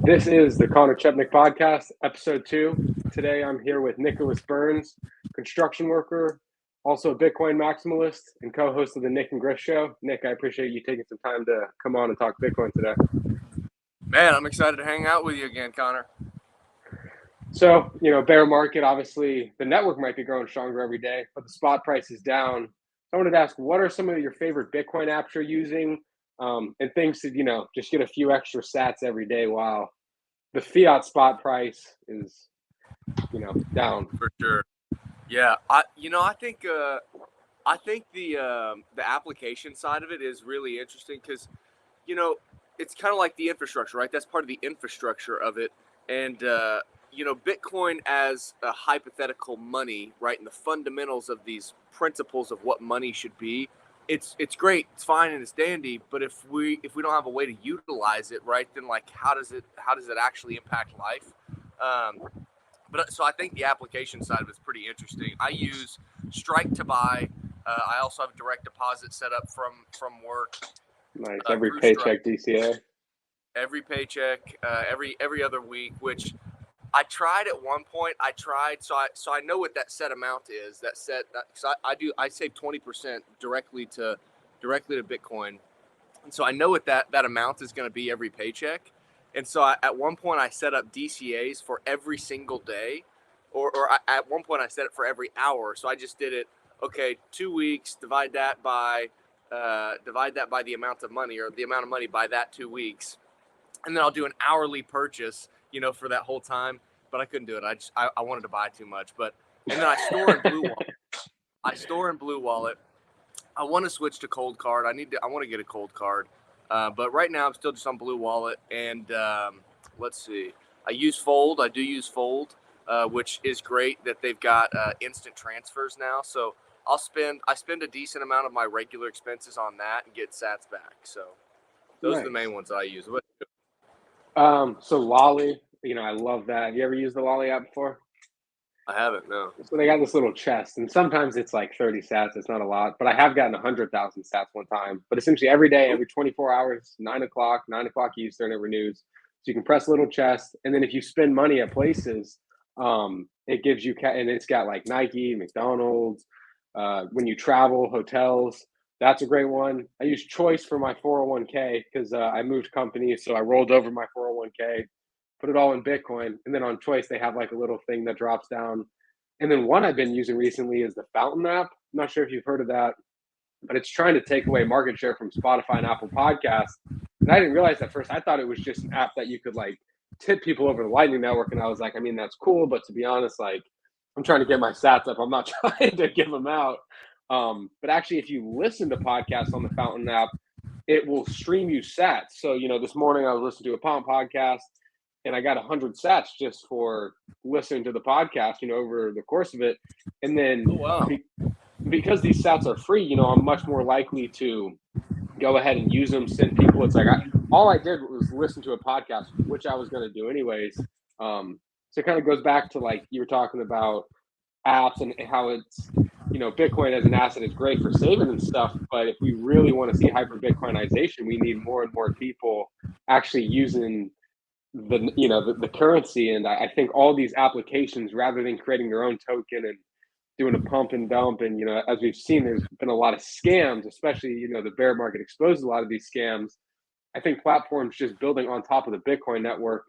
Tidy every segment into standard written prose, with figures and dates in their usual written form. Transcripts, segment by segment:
This is the Conor Chepenik Podcast, episode 2. Today I'm here with Nycholas Burns, construction worker, also a Bitcoin maximalist, and co-host of the Nyc Griff show. Nick, I appreciate you taking some time to come on and talk Bitcoin today. Man, I'm excited to hang out with you again, Connor. So, bear market, obviously the network might be growing stronger every day, but the spot price is down. I wanted to ask, what are some of your favorite Bitcoin apps you're using and things to, just get a few extra sats every day while the fiat spot price is, down. For sure. Yeah, I think the application side of it is really interesting because it's kind of like the infrastructure, right? That's part of the infrastructure of it, and Bitcoin as a hypothetical money, right? And the fundamentals of these principles of what money should be. It's great, it's fine, and it's dandy. But if we don't have a way to utilize it, right, then like how does it actually impact life? But so I think the application side of it's pretty interesting. I use Strike to buy. I also have a direct deposit set up from work. Nice. Every paycheck Strike. DCA. Every paycheck, every other week, which I tried at one point. So I know what that set amount is. So I save 20% directly to Bitcoin, and so I know what that amount is going to be every paycheck. And so at one point I set up DCAs for every single day, at one point I set it for every hour. So I just did it. Okay, 2 weeks, divide that by the amount of money, or the amount of money by that 2 weeks, and then I'll do an hourly purchase, for that whole time. But I couldn't do it. I wanted to buy too much. And then I store in Blue Wallet. I want to switch to Cold Card. I want to get a Cold Card. But right now I'm still just on Blue Wallet, and let's see. I do use Fold, which is great that they've got instant transfers now. So I spend a decent amount of my regular expenses on that and get sats back. So those are the main ones that I use. So Lolli, I love that. Have you ever used the Lolli app before? I haven't, no. So they got this little chest, and sometimes it's like 30 sats. It's not a lot, but I have gotten 100,000 sats one time. But essentially every day, every 24 hours, 9 o'clock Eastern, it renews. So you can press a little chest, and then if you spend money at places, it gives you, and it's got like Nike, McDonald's, when you travel, hotels. That's a great one. I use Choice for my 401k because I moved companies, so I rolled over my 401k, put it all in Bitcoin, and then on Choice they have like a little thing that drops down. And then one I've been using recently is the Fountain app. I'm not sure if you've heard of that, but it's trying to take away market share from Spotify and Apple Podcasts. And I didn't realize at first. I thought it was just an app that you could like tip people over the Lightning Network, and I was like, I mean, that's cool, but to be honest, like I'm trying to get my sats up. I'm not trying to give them out. But actually, if you listen to podcasts on the Fountain app, it will stream you sats. So, this morning I was listening to a Pound podcast, and I got 100 sats just for listening to the podcast, over the course of it. And then because these sats are free, I'm much more likely to go ahead and use them, send people. It's like all I did was listen to a podcast, which I was going to do anyways. So it kind of goes back to like you were talking about apps and how it's, Bitcoin as an asset is great for saving and stuff. But if we really want to see hyper Bitcoinization, we need more and more people actually using the currency. And I think all these applications, rather than creating their own token and doing a pump and dump, and as we've seen, there's been a lot of scams, especially the bear market exposed a lot of these scams. I think platforms just building on top of the Bitcoin network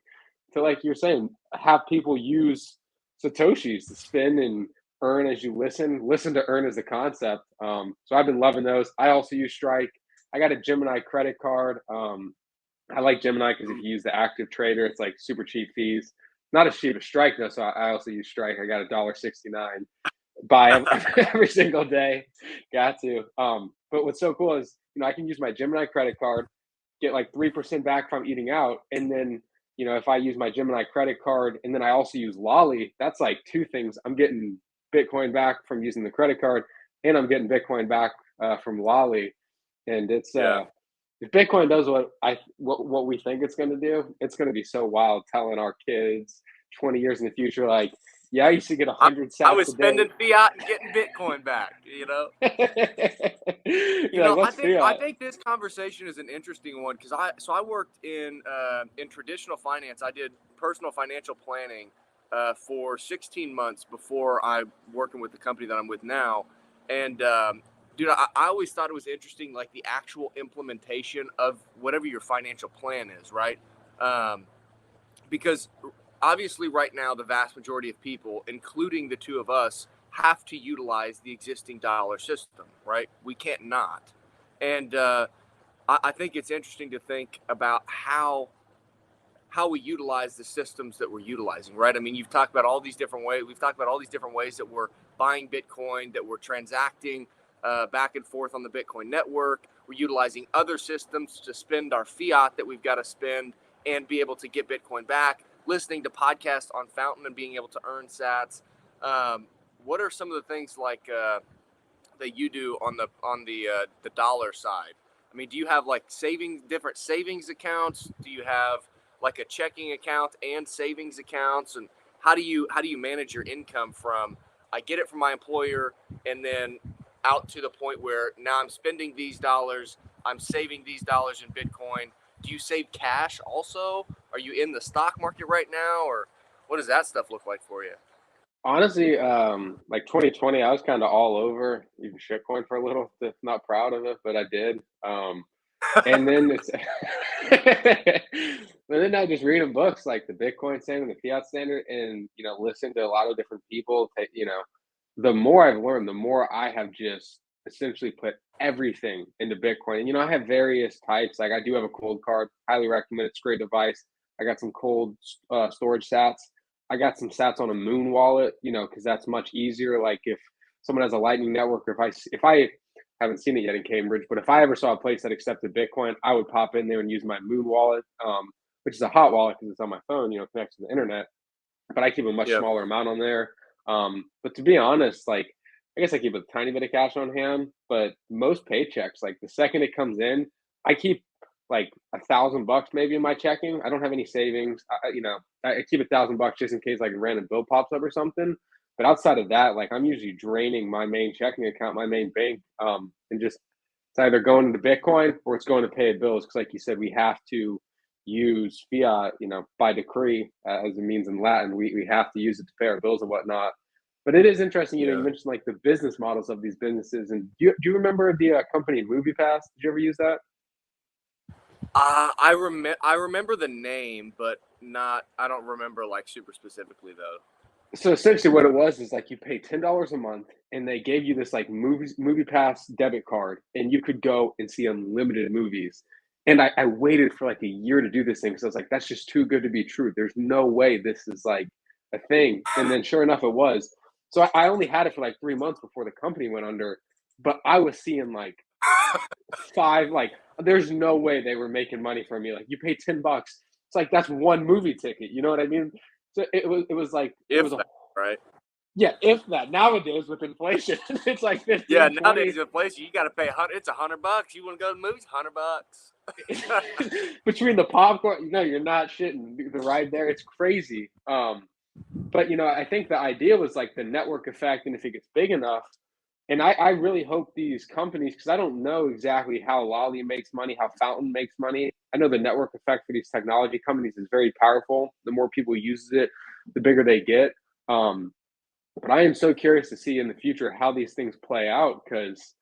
to, like you're saying, have people use Satoshis to spend and earn as you listen to earn as a concept. So I've been loving those. I also use Strike. I got a Gemini credit card. I like Gemini because if you use the active trader, it's like super cheap fees. Not as cheap as Strike though, so I also use Strike. I got $1.69. Buy every single day. Got to. But what's so cool is I can use my Gemini credit card, get like 3% back from eating out, and then if I use my Gemini credit card and then I also use Lolli, that's like two things. I'm getting Bitcoin back from using the credit card, and I'm getting Bitcoin back from Lolli. And it's if Bitcoin does what we think it's going to do, it's going to be so wild. Telling our kids 20 years in the future, like Yeah, I used to get 100 I sats was a day. spending fiat and getting Bitcoin back, you know? You're like, what's I fiat? think this conversation is an interesting one because I worked in traditional finance. I did personal financial planning for 16 months before I working with the company that I'm with now. And dude, I always thought it was interesting, like the actual implementation of whatever your financial plan is, right? Because obviously right now the vast majority of people, including the two of us, have to utilize the existing dollar system, right? We can't not. And I think it's interesting to think about how we utilize the systems that we're utilizing, right? I mean, you've talked about all these different ways. We've talked about all these different ways that we're buying Bitcoin, that we're transacting back and forth on the Bitcoin network. We're utilizing other systems to spend our fiat that we've got to spend and be able to get Bitcoin back. Listening to podcasts on Fountain and being able to earn Sats. What are some of the things like that you do on the dollar side? I mean, do you have like different savings accounts? Do you have like a checking account and savings accounts? And how do you manage your income from I get it from my employer and then out to the point where now I'm spending these dollars, I'm saving these dollars in Bitcoin? Do you save cash also? Are you in the stock market right now, or what does that stuff look like for you? Honestly, like 2020, I was kind of all over even shitcoin for a little. Not proud of it, but I did. And then it's, but then I just reading books like the Bitcoin standard, the fiat standard, and listen to a lot of different people. The more I've learned, the more I have just essentially put everything into Bitcoin. And I have various types. Like I do have a cold card. Highly recommend it. It's a great device. I got some cold storage sats. I got some sats on a Moon wallet. Because that's much easier. Like if someone has a Lightning network, or if I haven't seen it yet in Cambridge, but if I ever saw a place that accepted Bitcoin, I would pop in there and use my Moon wallet, which is a hot wallet because it's on my phone, connects to the internet. But I keep a much Yeah. smaller amount on there. But to be honest, like I guess I keep a tiny bit of cash on hand, but most paychecks, like the second it comes in, I keep like $1,000 maybe in my checking. I don't have any savings. I keep $1,000 just in case like a random bill pops up or something. But outside of that, like I'm usually draining my main checking account, my main bank, and just it's either going into Bitcoin or it's going to pay bills. Because like you said, we have to use fiat, by decree as it means in Latin. We have to use it to pay our bills and whatnot. But it is interesting, you Yeah. mentioned like the business models of these businesses. And do you remember the company MoviePass? Did you ever use that? I remember the name, but not. I don't remember like super specifically though. So essentially what it was is like you pay $10 a month and they gave you this like movie pass debit card and you could go and see unlimited movies. And I waited for like a year to do this thing because I was like, that's just too good to be true. There's no way this is like a thing. And then sure enough, it was. So I only had it for like 3 months before the company went under, but I was seeing like there's no way they were making money from me. Like you pay $10. It's like that's one movie ticket. You know what I mean? So it was like it If was a that, right? yeah, if that. Nowadays with inflation, it's like Yeah, 15, 20. nowadays inflation, you got to pay it's $100. You want to go to the movies, $100. Between the popcorn, you're not shitting. The ride there, it's crazy. But I think the idea was like the network effect, and if it gets big enough, and I really hope these companies, because I don't know exactly how Lolli makes money, how Fountain makes money. I know the network effect for these technology companies is very powerful. The more people use it, the bigger they get. But I am so curious to see in the future how these things play out because,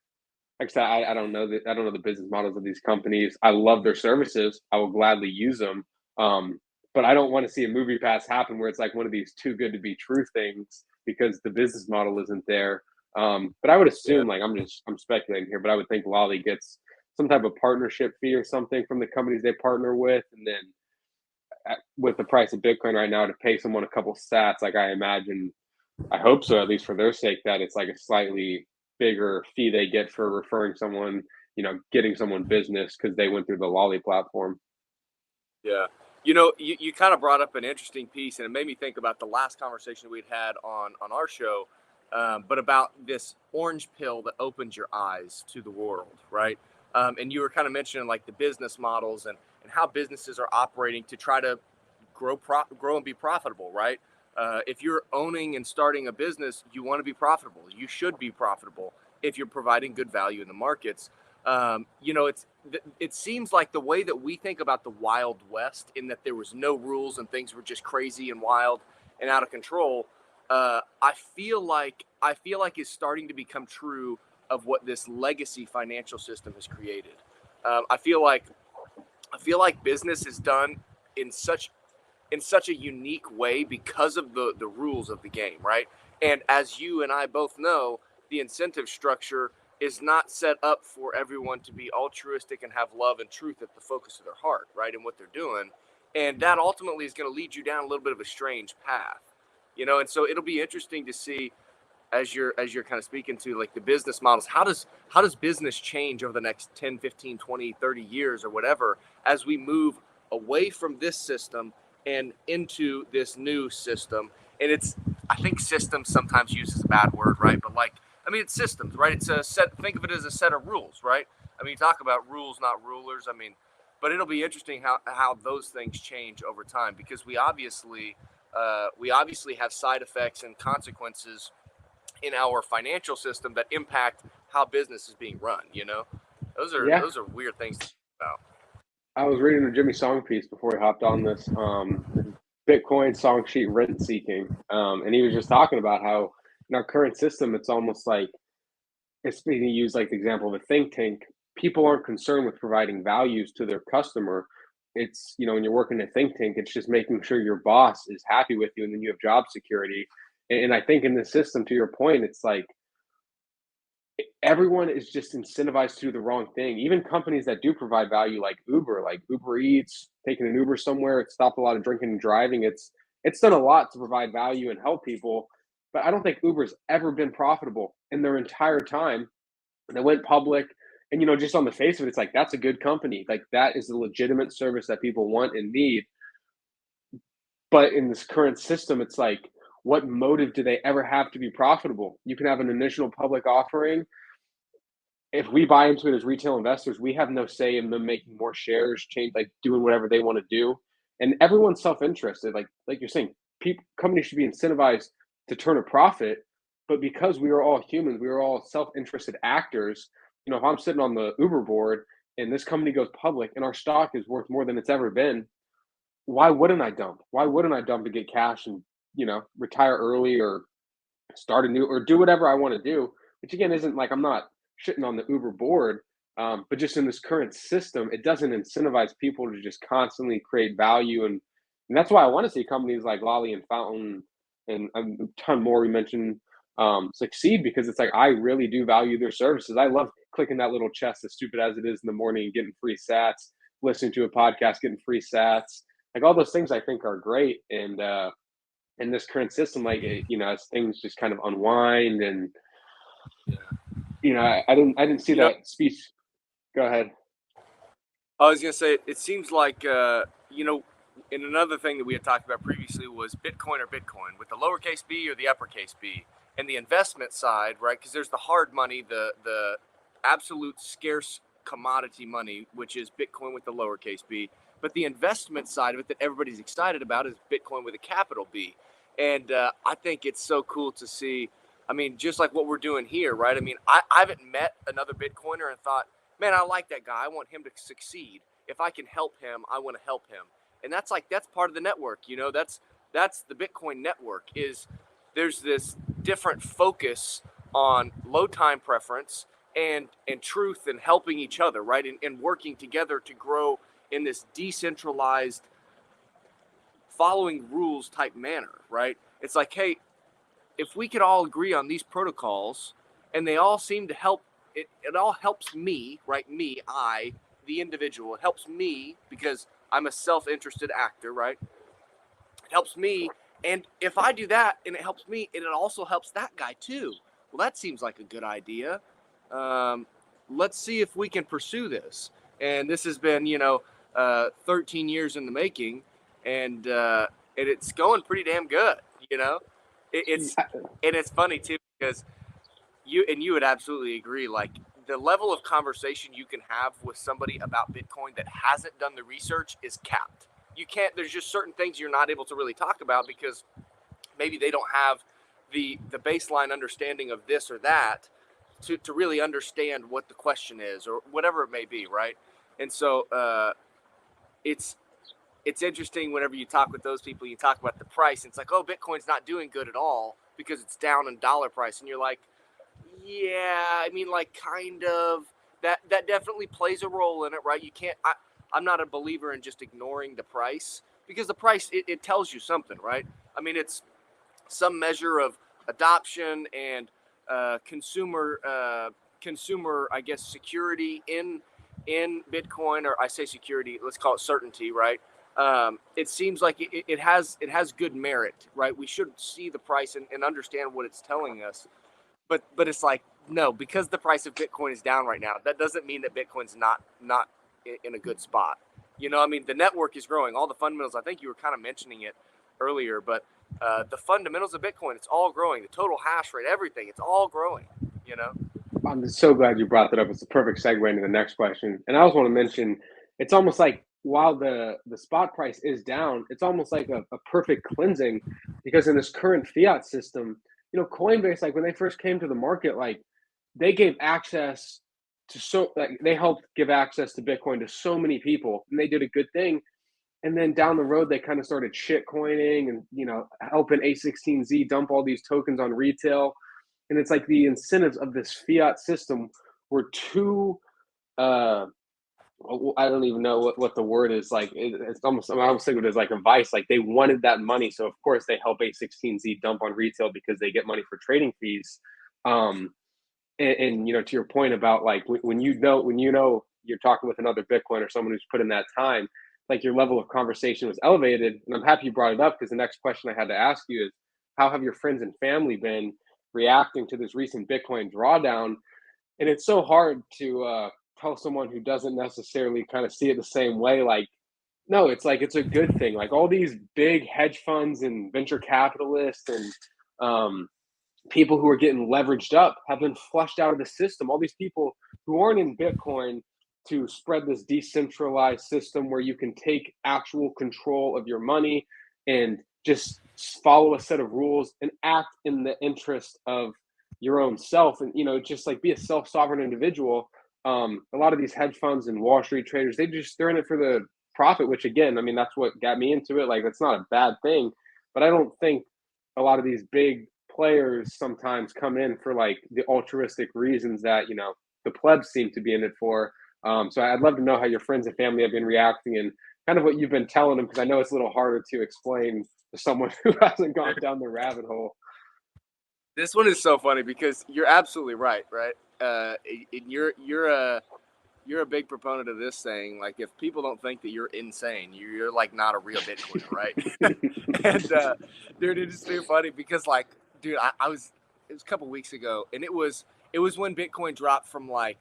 like I said, I don't know I don't know the business models of these companies. I love their services. I will gladly use them. But I don't want to see a movie pass happen where it's like one of these too good to be true things because the business model isn't there. But I would Yeah. assume, like I'm speculating here, but I would think Lolli gets some type of partnership fee or something from the companies they partner with, and then with the price of Bitcoin right now to pay someone a couple sats, like I imagine I hope so, at least for their sake, that it's like a slightly bigger fee they get for referring someone, getting someone business because they went through the Lolli platform. Yeah. You kind of brought up an interesting piece, and it made me think about the last conversation we'd had on our show, but about this orange pill that opens your eyes to the world, right? And you were kind of mentioning like the business models and how businesses are operating to try to grow and be profitable, right? If you're owning and starting a business, you want to be profitable. You should be profitable if you're providing good value in the markets. It seems like the way that we think about the Wild West, in that there was no rules and things were just crazy and wild and out of control. I feel like is starting to become true of what this legacy financial system has created. I feel like business is done in such a unique way because of the rules of the game, right? And as you and I both know, the incentive structure is not set up for everyone to be altruistic and have love and truth at the focus of their heart, right? And what they're doing. And that ultimately is going to lead you down a little bit of a strange path, and so it'll be interesting to see, as you're kind of speaking to, like, the business models, how does business change over the next 10, 15, 20, 30 years or whatever, as we move away from this system and into this new system. And I think system sometimes uses a bad word, right? But it's systems, right? It's a set, think of it as a set of rules, right? You talk about rules, not rulers. But it'll be interesting how those things change over time, because we obviously have side effects and consequences in our financial system that impact how business is being run. Those are weird things to think about. I was reading a Jimmy Song piece before we hopped on this, Bitcoin song sheet rent seeking. And he was just talking about how in our current system, it's almost like, it's being used like the example of a think tank. People aren't concerned with providing values to their customer. It's, when you're working a think tank, it's just making sure your boss is happy with you, and then you have job security. And I think in this system, to your point, it's like everyone is just incentivized to do the wrong thing. Even companies that do provide value, like Uber Eats, taking an Uber somewhere, it stopped a lot of drinking and driving. It's done a lot to provide value and help people, but I don't think Uber's ever been profitable in their entire time. They went public, and just on the face of it, it's like, that's a good company. Like, that is a legitimate service that people want and need. But in this current system, it's like, what motive do they ever have to be profitable? You can have an initial public offering. If we buy into it as retail investors, we have no say in them making more shares, doing whatever they want to do. And everyone's self-interested. Like you're saying, companies should be incentivized to turn a profit. But because we are all humans, we are all self-interested actors. If I'm sitting on the Uber board and this company goes public and our stock is worth more than it's ever been, why wouldn't I dump? Why wouldn't I dump to get cash and, retire early or start a new, or do whatever I want to do? Which, again, isn't like, I'm not shitting on the Uber board, but just in this current system, it doesn't incentivize people to just constantly create value. And that's why I want to see companies like Lolli and Fountain and a ton more we mentioned succeed, because it's like, I really do value their services. I love clicking that little chest, as stupid as it is, in the morning, getting free sats, listening to a podcast, getting free sats. Like, all those things I think are great. And in this current system, as things just kind of unwind, and I didn't see that speech. Go ahead. I was gonna say, it seems like and another thing that we had talked about previously was Bitcoin or Bitcoin, with the lowercase b or the uppercase b, and the investment side, right? Because there's the hard money, the absolute scarce commodity money, which is Bitcoin with the lowercase b. But the investment side of it that everybody's excited about is Bitcoin with a capital B. And I think it's so cool to see. Just like what we're doing here, right? I haven't met another Bitcoiner and thought, man, I like that guy. I want him to succeed. If I can help him, I want to help him. And that's part of the network. That's the Bitcoin network. There's this different focus on low time preference and truth, and helping each other, right? And working together to grow in this decentralized, following rules type manner, right? It's like, hey, if we could all agree on these protocols and they all seem to help, it all helps me, right? Me, the individual, it helps me because I'm a self-interested actor, right? It helps me. And if I do that and it helps me, and it also helps that guy too. Well, that seems like a good idea. Let's see if we can pursue this. And this has been, 13 years in the making, and it's going pretty damn good, It's funny too, because you would absolutely agree, like, the level of conversation you can have with somebody about Bitcoin that hasn't done the research is capped. There's just certain things you're not able to really talk about, because maybe they don't have the baseline understanding of this or that to really understand what the question is or whatever it may be, right? And so it's interesting whenever you talk with those people, you talk about the price, and it's like, oh, Bitcoin's not doing good at all because it's down in dollar price. And you're like, yeah, I mean, like, kind of. That definitely plays a role in it, right? You can't, I'm not a believer in just ignoring the price, because the price, it tells you something, right? I mean, it's some measure of adoption and consumer, I guess, security in Bitcoin, or I say security, let's call it certainty, right? It seems like it has good merit, right? We should see the price and understand what it's telling us, but it's like, no, because the price of Bitcoin is down right now, that doesn't mean that Bitcoin's not in a good spot. You know, I mean, the network is growing, all the fundamentals. I think you were kind of mentioning it earlier, but the fundamentals of Bitcoin, it's all growing. The total hash rate, everything, it's all growing, you know? I'm so glad you brought that up. It's a perfect segue into the next question. And I also want to mention, it's almost like while the spot price is down, it's almost like a perfect cleansing, because in this current fiat system, you know, Coinbase, like when they first came to the market, like they gave access to they helped give access to Bitcoin to so many people, and they did a good thing. And then down the road, they kind of started shit coining and, you know, helping A16Z dump all these tokens on retail. And it's like the incentives of this fiat system were too, I don't even know what the word is. Like, it's almost, I almost think of it as like a vice. Like, they wanted that money. So, of course, they help A16Z dump on retail because they get money for trading fees. And you know, to your point about like when you know you're talking with another Bitcoin or someone who's put in that time, like your level of conversation was elevated. And I'm happy you brought it up, because the next question I had to ask you is, how have your friends and family been reacting to this recent Bitcoin drawdown? And it's so hard to tell someone who doesn't necessarily kind of see it the same way, like, no, it's like, it's a good thing. Like, all these big hedge funds and venture capitalists and people who are getting leveraged up have been flushed out of the system. All these people who aren't in Bitcoin to spread this decentralized system where you can take actual control of your money and just follow a set of rules and act in the interest of your own self, and, you know, just like be a self-sovereign individual. A lot of these hedge funds and Wall Street traders, they're in it for the profit, which, again, I mean, that's what got me into it. Like, that's not a bad thing, but I don't think a lot of these big players sometimes come in for like the altruistic reasons that, you know, the plebs seem to be in it for. So I'd love to know how your friends and family have been reacting, and kind of what you've been telling them, because I know it's a little harder to explain to someone who hasn't gone down the rabbit hole. This one is so funny because you're absolutely right, right? And you're a big proponent of this saying, like, if people don't think that you're insane, you're like not a real Bitcoiner, right? And dude, it is too funny because, like, dude, it was a couple weeks ago, and it was when Bitcoin dropped from like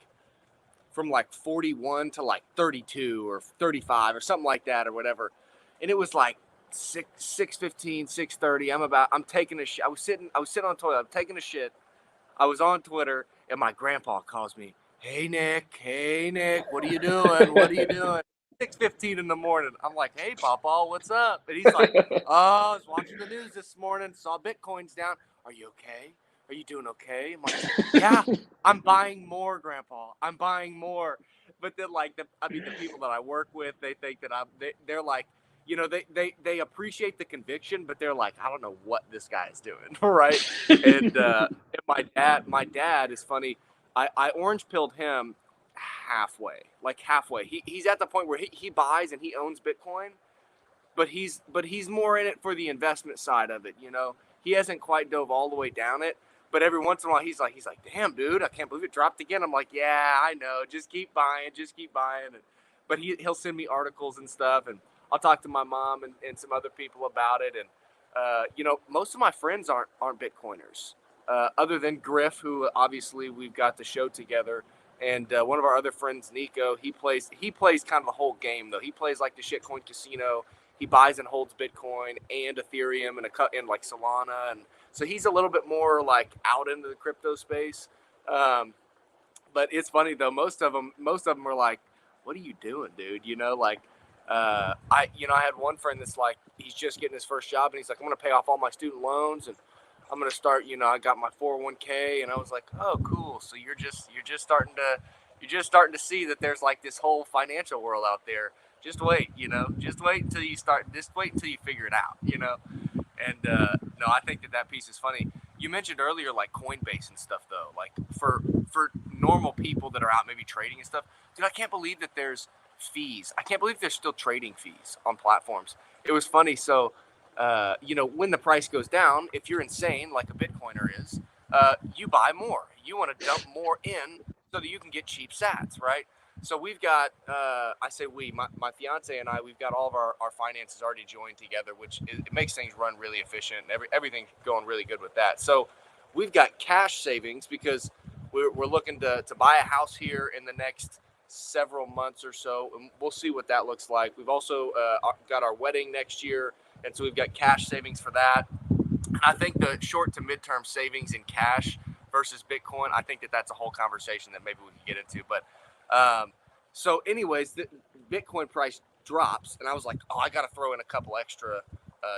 41 to like 32 or 35 or something like that or whatever, and it was like 6:15, 6:30. I'm taking a shit. I was sitting on the toilet. I'm taking a shit. I was on Twitter, and my grandpa calls me. Hey Nick, what are you doing? What are you doing? 6:15 in the morning. I'm like, hey Papa, what's up? And he's like, oh, I was watching the news this morning, saw Bitcoin's down. Are you okay? Are you doing okay? I'm like, yeah, I'm buying more, Grandpa. I'm buying more. But then, like, the people that I work with, they think that they're like, you know, they appreciate the conviction, but they're like, I don't know what this guy is doing, right? And my dad is funny. I orange pilled him halfway. He's at the point where he buys and he owns Bitcoin, but he's more in it for the investment side of it. You know, he hasn't quite dove all the way down it, but every once in a while he's like, damn dude, I can't believe it dropped again. I'm like, yeah, I know, just keep buying. But he'll send me articles and stuff, and I'll talk to my mom and some other people about it. And you know, most of my friends aren't Bitcoiners. Other than Griff, who obviously we've got the show together, and one of our other friends, Nico, he plays kind of the whole game though. He plays like the shitcoin casino. He buys and holds Bitcoin and Ethereum and like Solana, and so he's a little bit more like out into the crypto space. But it's funny though. Most of them are like, "What are you doing, dude?" You know, like I had one friend that's like, he's just getting his first job, and he's like, I'm going to pay off all my student loans, and I'm going to start, I got my 401k, and I was like, oh, cool. So you're just starting to see that there's like this whole financial world out there. Just wait, just wait until you figure it out, And no, I think that piece is funny. You mentioned earlier like Coinbase and stuff, though. Like for normal people that are out maybe trading and stuff, dude, I can't believe that there's fees. I can't believe there's still trading fees on platforms. It was funny. So, when the price goes down, if you're insane like a Bitcoiner is, you buy more. You want to dump more in so that you can get cheap sats, right? So we've got, I say we, my fiance and I, we've got all of our finances already joined together, which it makes things run really efficient. And everything's going really good with that. So we've got cash savings because we're looking to buy a house here in the next several months or so, and we'll see what that looks like. We've also got our wedding next year, and so we've got cash savings for that. I think the short to midterm savings in cash versus Bitcoin, I think that's a whole conversation that maybe we could get into. But so anyways, the Bitcoin price drops, and I was like, oh, I got to throw in a couple extra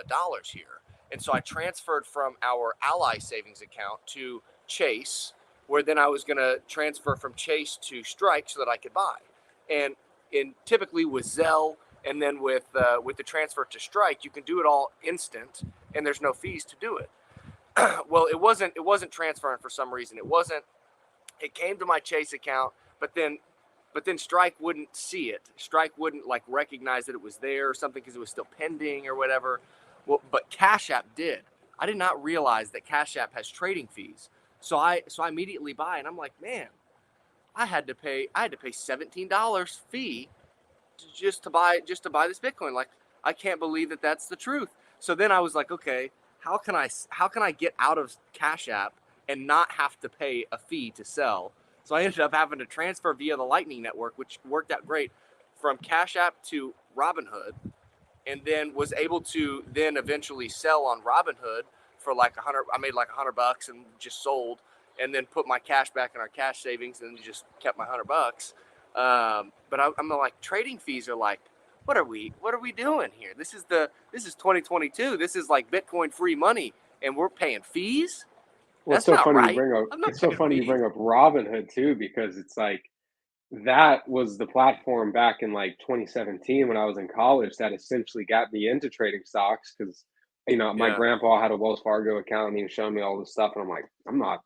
dollars here. And so I transferred from our Ally savings account to Chase, where then I was going to transfer from Chase to Strike so that I could buy. And typically with Zelle and then with the transfer to Strike, you can do it all instant, and there's no fees to do it. Well, it wasn't transferring for some reason. It came to my Chase account, but then Strike wouldn't see it. Strike wouldn't like recognize that it was there or something because it was still pending or whatever. Well, but Cash App did. I did not realize that Cash App has trading fees. So I immediately buy, and I'm like, man, I had to pay $17 fee just to buy this Bitcoin. Like, I can't believe that that's the truth. So then I was like, okay, how can I get out of Cash App and not have to pay a fee to sell? So I ended up having to transfer via the Lightning Network, which worked out great, from Cash App to Robinhood, and then was able to then eventually sell on Robinhood for like $100. I made like $100 and just sold, and then put my cash back in our cash savings and just kept my $100. But I'm like, trading fees are like, what are we doing here? This is 2022. This is like Bitcoin free money, and we're paying fees. Well, it's so funny you bring up. It's so funny you bring up Robinhood too, because it's like that was the platform back in like 2017 when I was in college that essentially got me into trading stocks because my grandpa had a Wells Fargo account and he was showing me all this stuff, and I'm like, I'm not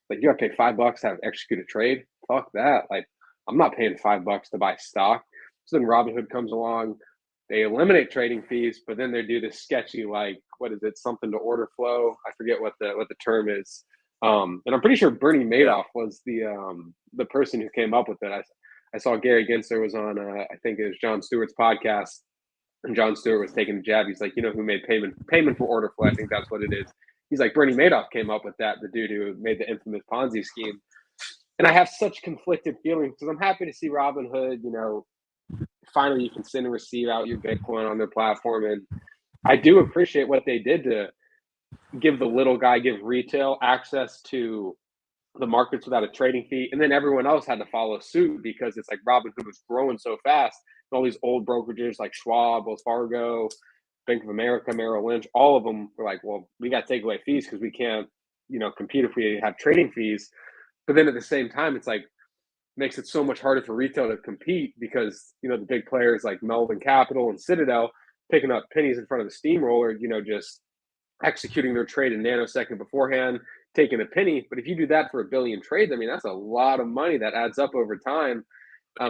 like, you got to pay $5 to have execute a trade. Fuck that. Like, I'm not paying $5 to buy stock. So then Robinhood comes along. They eliminate trading fees, but then they do this sketchy, like, what is it? Something to order flow. I forget what the term is. And I'm pretty sure Bernie Madoff was the person who came up with it. I saw Gary Gensler was on, I think it was Jon Stewart's podcast, and Jon Stewart was taking a jab. He's like, who made payment for order flow? I think that's what it is. He's like, Bernie Madoff came up with that, the dude who made the infamous Ponzi scheme. And I have such conflicted feelings because I'm happy to see Robinhood, finally you can send and receive out your Bitcoin on their platform. And I do appreciate what they did to give the little guy, give retail access to the markets without a trading fee. And then everyone else had to follow suit because it's like Robinhood was growing so fast. And all these old brokerages like Schwab, Wells Fargo, Bank of America, Merrill Lynch, all of them were like, well, we got to take away fees because we can't, compete if we have trading fees. But then at the same time, it's like, makes it so much harder for retail to compete because, the big players like Melvin Capital and Citadel picking up pennies in front of the steamroller, just executing their trade a nanosecond beforehand, taking a penny. But if you do that for a billion trades, I mean, that's a lot of money that adds up over time.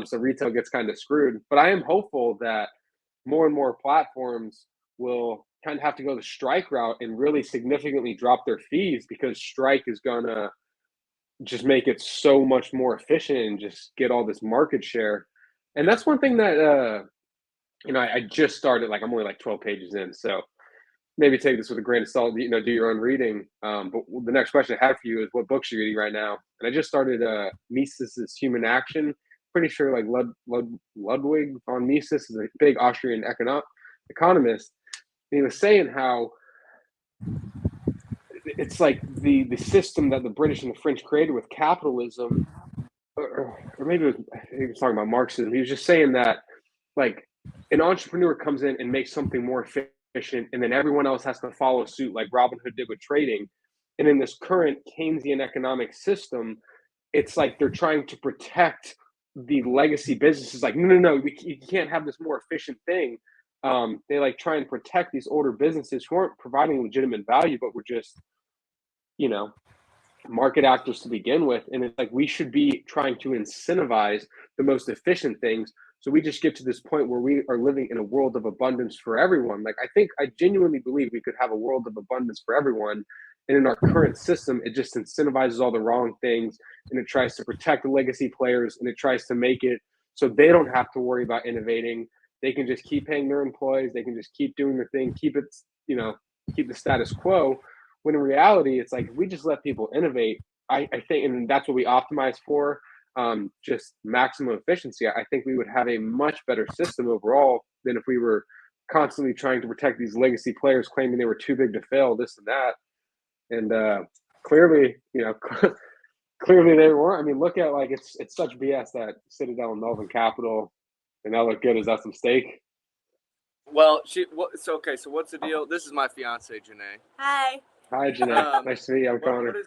So retail gets kind of screwed. But I am hopeful that more and more platforms will kind of have to go the Strike route and really significantly drop their fees because Strike is going to just make it so much more efficient and just get all this market share. And that's one thing that, I just started, like, I'm only like 12 pages in. So maybe take this with a grain of salt, do your own reading. But the next question I have for you is what books are you reading right now? And I just started Mises's Human Action. Pretty sure like Ludwig von Mises is a big Austrian economist. And he was saying how it's like the system that the British and the French created with capitalism, or maybe he was talking about Marxism. He was just saying that like an entrepreneur comes in and makes something more efficient, and then everyone else has to follow suit, like Robinhood did with trading. And in this current Keynesian economic system, it's like they're trying to protect the legacy businesses. Like, no, you can't have this more efficient thing. They like try and protect these older businesses who aren't providing legitimate value, but were just, you know, market actors to begin with. And it's like we should be trying to incentivize the most efficient things. So we just get to this point where we are living in a world of abundance for everyone. Like I genuinely believe we could have a world of abundance for everyone. And in our current system, it just incentivizes all the wrong things, and it tries to protect the legacy players, and it tries to make it so they don't have to worry about innovating. They can just keep paying their employees. They can just keep doing their thing, keep it, keep the status quo. When in reality, it's like if we just let people innovate, I think, and that's what we optimize for, just maximum efficiency. I think we would have a much better system overall than if we were constantly trying to protect these legacy players claiming they were too big to fail, this and that. And clearly, clearly they weren't. I mean, look at like it's such BS that Citadel and Melvin Capital and that look good. Is that some steak? Well, so what's the deal? This is my fiance, Janae. Hi. Hi, Janae. Nice to meet you. I'm Conor. What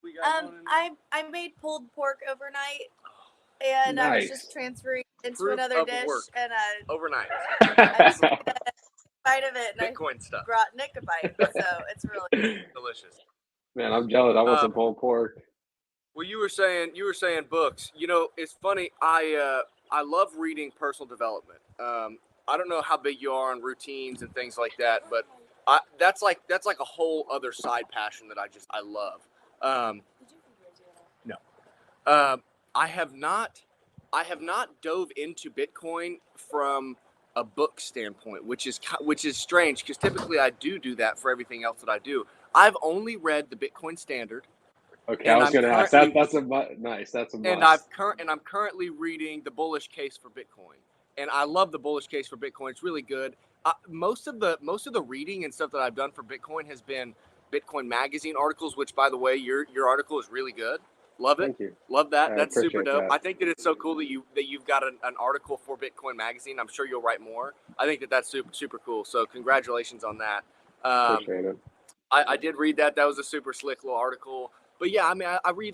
we got going in I made pulled pork overnight, and Nice. I was just transferring into Proof another of dish, work. and overnight. I just made a bite of it, and Bitcoin stuff. I brought Nick a bite, so it's really Delicious. Man, I'm jealous. I want some pulled pork. Well, you were saying books. It's funny. I love reading personal development. I don't know how big you are on routines and things like that, but that's like a whole other side passion that I love. No, I have not dove into Bitcoin from a book standpoint, which is strange because typically I do that for everything else that I do. I've only read the Bitcoin Standard. Okay, I was going to ask that. That's a nice. That's a must. And I'm currently reading The Bullish Case for Bitcoin, and I love The Bullish Case for Bitcoin. It's really good. Most of the reading and stuff that I've done for Bitcoin has been Bitcoin Magazine articles, which, by the way, your article is really good. Love it. Thank you. Love that. That's super dope. That. I think that it's so cool that you've got an article for Bitcoin Magazine. I'm sure you'll write more. I think that's super, super cool. So congratulations on that. Appreciate it. I did read that. That was a super slick little article. But yeah, I mean, I read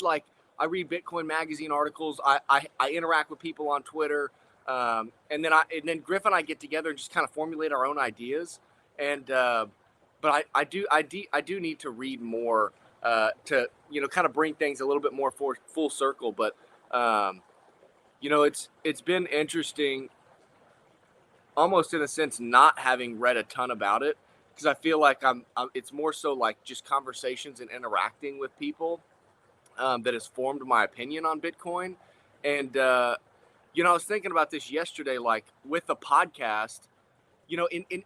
Bitcoin Magazine articles. I interact with people on Twitter. And then Griff and I get together and just kind of formulate our own ideas. And but I do need to read more to kind of bring things a little bit more full circle. But it's been interesting, almost in a sense, not having read a ton about it, because I feel like it's more so like just conversations and interacting with people that has formed my opinion on Bitcoin. And I was thinking about this yesterday, like with the podcast,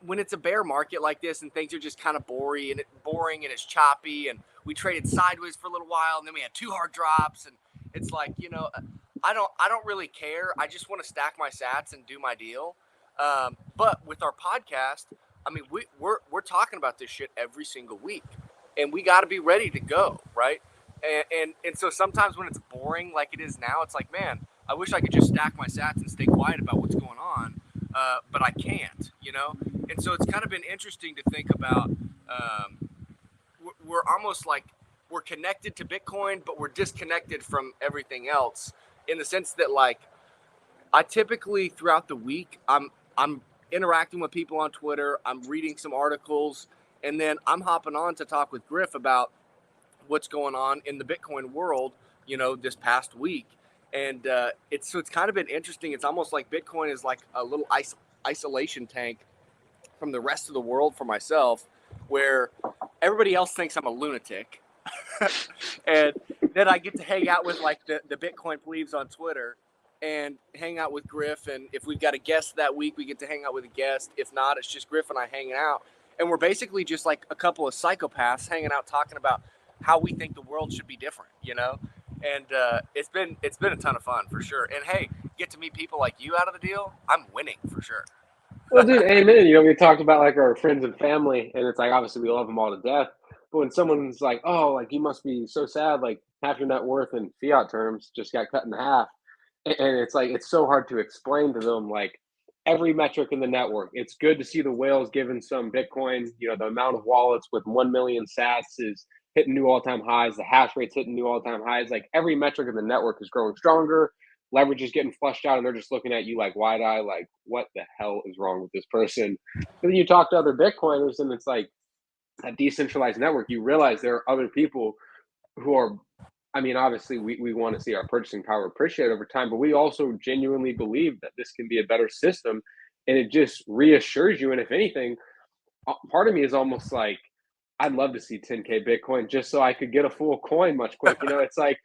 when it's a bear market like this and things are just kind of boring and it's choppy, and we traded sideways for a little while and then we had 2 hard drops, and it's like, I don't really care. I just want to stack my sats and do my deal. But with our podcast, I mean, we're talking about this shit every single week, and we got to be ready to go, right? And so sometimes when it's boring like it is now, it's like, man, I wish I could just stack my sats and stay quiet about what's going on, but I can't, And so it's kind of been interesting to think about. We're almost like we're connected to Bitcoin, but we're disconnected from everything else, in the sense that, like, I typically throughout the week I'm interacting with people on Twitter, I'm reading some articles, and then I'm hopping on to talk with Griff about what's going on in the Bitcoin world, this past week. And it's kind of been interesting. It's almost like Bitcoin is like a little isolation tank from the rest of the world for myself, where everybody else thinks I'm a lunatic. And then I get to hang out with like the Bitcoin plebes on Twitter and hang out with Griff. And if we've got a guest that week, we get to hang out with a guest. If not, it's just Griff and I hanging out. And we're basically just like a couple of psychopaths hanging out, talking about how we think the world should be different, And it's been a ton of fun, for sure. And hey, get to meet people like you out of the deal, I'm winning for sure. Well, dude, amen. We talked about like our friends and family, and it's like obviously we love them all to death. But when someone's like, "Oh, like you must be so sad, like half your net worth in fiat terms just got cut in half," and it's like it's so hard to explain to them, like, every metric in the network. It's good to see the whales giving some Bitcoin. You know, the amount of wallets with 1 million sats is hitting new all-time highs. The hash rate's hitting new all-time highs. Like every metric in the network is growing stronger. Leverage is getting flushed out, and they're just looking at you like wide eye, like what the hell is wrong with this person? And then you talk to other Bitcoiners, and it's like a decentralized network. You realize there are other people who are, I mean, obviously we want to see our purchasing power appreciate over time, but we also genuinely believe that this can be a better system, and it just reassures you. And if anything, part of me is almost like, I'd love to see 10K Bitcoin just so I could get a full coin much quick. You know, it's like,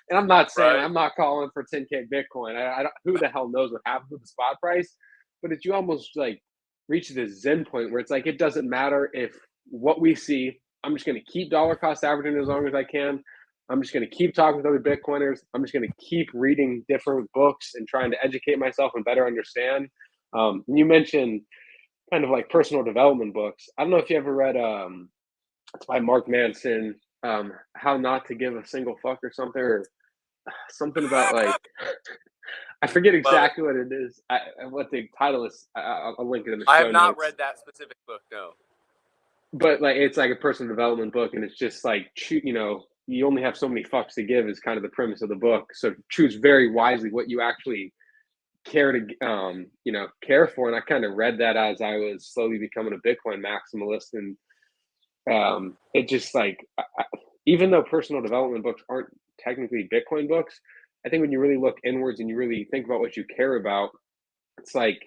and I'm not saying Right. I'm not calling for 10K Bitcoin. I don't, who the hell knows what happens with the spot price, but it's you almost like reach this Zen point where it's like, it doesn't matter if what we see, I'm just going to keep dollar cost averaging as long as I can. I'm just going to keep talking with other Bitcoiners. I'm just going to keep reading different books and trying to educate myself and better understand. You mentioned kind of like personal development books. I don't know if you ever read, it's by Mark Manson, How Not to Give a Single Fuck or something, or something about like, I forget exactly what it is. What the title is. I'll link it in the show I have not notes. read that specific book, no. But like, it's like a personal development book, and it's just like, you know, you only have so many fucks to give is kind of the premise of the book. So choose very wisely what you actually care to, you know, care for. And I kind of read that as I was slowly becoming a Bitcoin maximalist, and it just like, even though personal development books aren't technically Bitcoin books, I think when you really look inwards and you really think about what you care about, it's like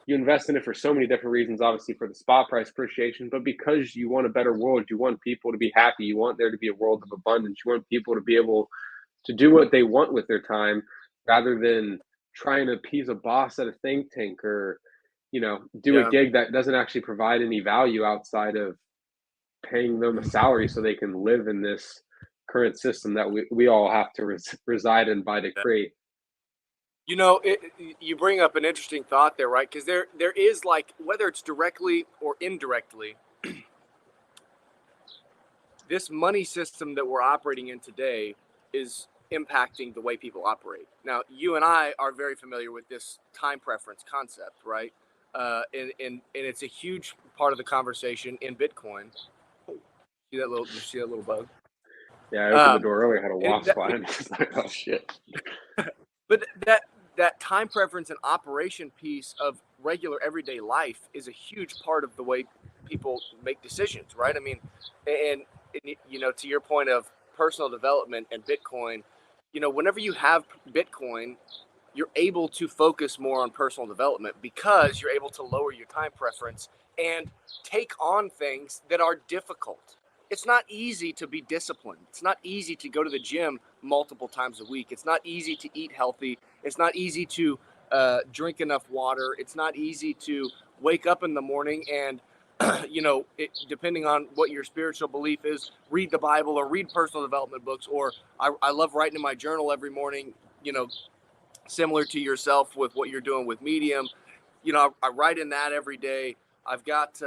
you invest in it for so many different reasons, obviously for the spot price appreciation, but because you want a better world, you want people to be happy, you want there to be a world of abundance, you want people to be able to do what they want with their time rather than trying to appease a boss at a think tank, or, you know, do a gig that doesn't actually provide any value outside of paying them a salary so they can live in this current system that we all have to reside in by decree. You know, you bring up an interesting thought there, right? Because there is, like, whether it's directly or indirectly, this money system that we're operating in today is impacting the way people operate. Now, you and I are very familiar with this time preference concept, right? And it's a huge part of the conversation in Bitcoin. See that little? You see that little bug? Yeah, I opened the door earlier, had a wasp flying. It's like, oh shit. But that time preference and operation piece of regular everyday life is a huge part of the way people make decisions, right? I mean, and you know, to your point of personal development and Bitcoin, you know, whenever you have Bitcoin, you're able to focus more on personal development because you're able to lower your time preference and take on things that are difficult. It's not easy to be disciplined. It's not easy to go to the gym multiple times a week. It's not easy to eat healthy. It's not easy to drink enough water. It's not easy to wake up in the morning and, you know, depending on what your spiritual belief is, read the Bible or read personal development books. Or I love writing in my journal every morning, you know, similar to yourself with what you're doing with Medium. You know, I write in that every day. I've got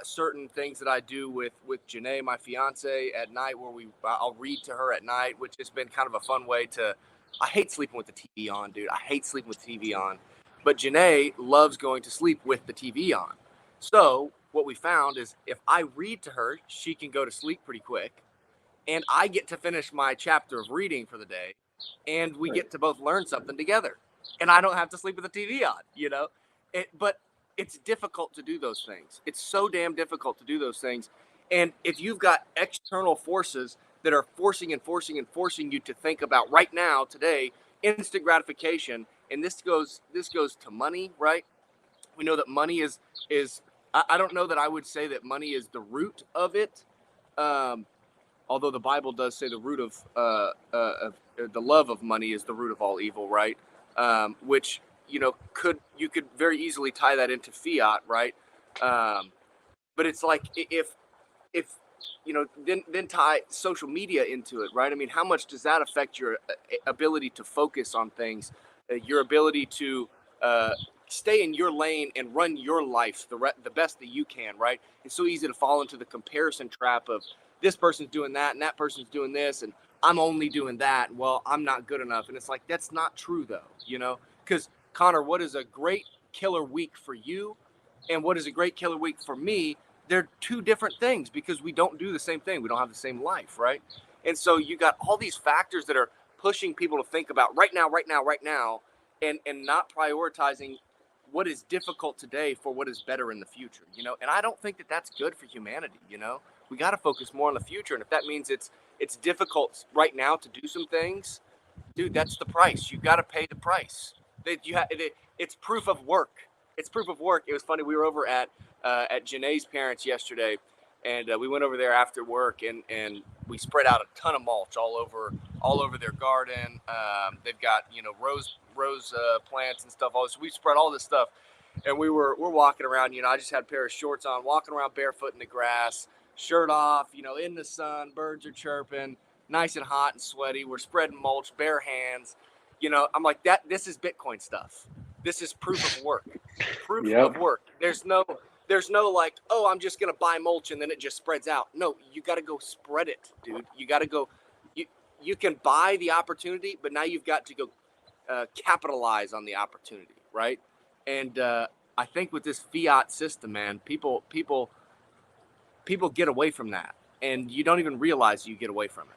certain things that I do with Janae, my fiance, at night, where I'll read to her at night, which has been kind of a fun way to. I hate sleeping with the TV on, dude. I hate sleeping with TV on, but Janae loves going to sleep with the TV on. So what we found is if I read to her, she can go to sleep pretty quick, and I get to finish my chapter of reading for the day, and we get to both learn something together, and I don't have to sleep with the TV on, you know. But it's difficult to do those things. It's so damn difficult to do those things. And if you've got external forces that are forcing you to think about right now, today, instant gratification, and this goes to money, right? We know that money is I don't know that I would say that money is the root of it. Although the Bible does say the root of the love of money is the root of all evil, right? Which, you know, you could very easily tie that into fiat, right? But it's like if you know, then tie social media into it, right? I mean, how much does that affect your ability to focus on things, your ability to stay in your lane and run your life the best that you can, right? It's so easy to fall into the comparison trap of this person's doing that and that person's doing this and I'm only doing that. Well, I'm not good enough. And it's like, that's not true though, you know, because Connor, what is a great killer week for you and what is a great killer week for me, they're two different things because we don't do the same thing. We don't have the same life, right? And so you got all these factors that are pushing people to think about right now, and not prioritizing what is difficult today for what is better in the future, you know? And I don't think that that's good for humanity, you know? We got to focus more on the future. And if that means it's difficult right now to do some things, dude, that's the price. You got to pay the price. It's proof of work. It's proof of work. It was funny. We were over at Janae's parents yesterday, and we went over there after work, and we spread out a ton of mulch all over their garden. They've got, you know, rose plants and stuff. So we spread all this stuff, and we're walking around. You know, I just had a pair of shorts on, walking around barefoot in the grass, shirt off. You know, in the sun, birds are chirping, nice and hot and sweaty. We're spreading mulch, bare hands. You know, I'm like, this is Bitcoin stuff. This is proof of work. Proof of work. There's no like, oh, I'm just going to buy mulch and then it just spreads out. No, you got to go spread it, dude. You got to go. You can buy the opportunity, but now you've got to go capitalize on the opportunity, right? And I think with this fiat system, man, people get away from that, and you don't even realize you get away from it.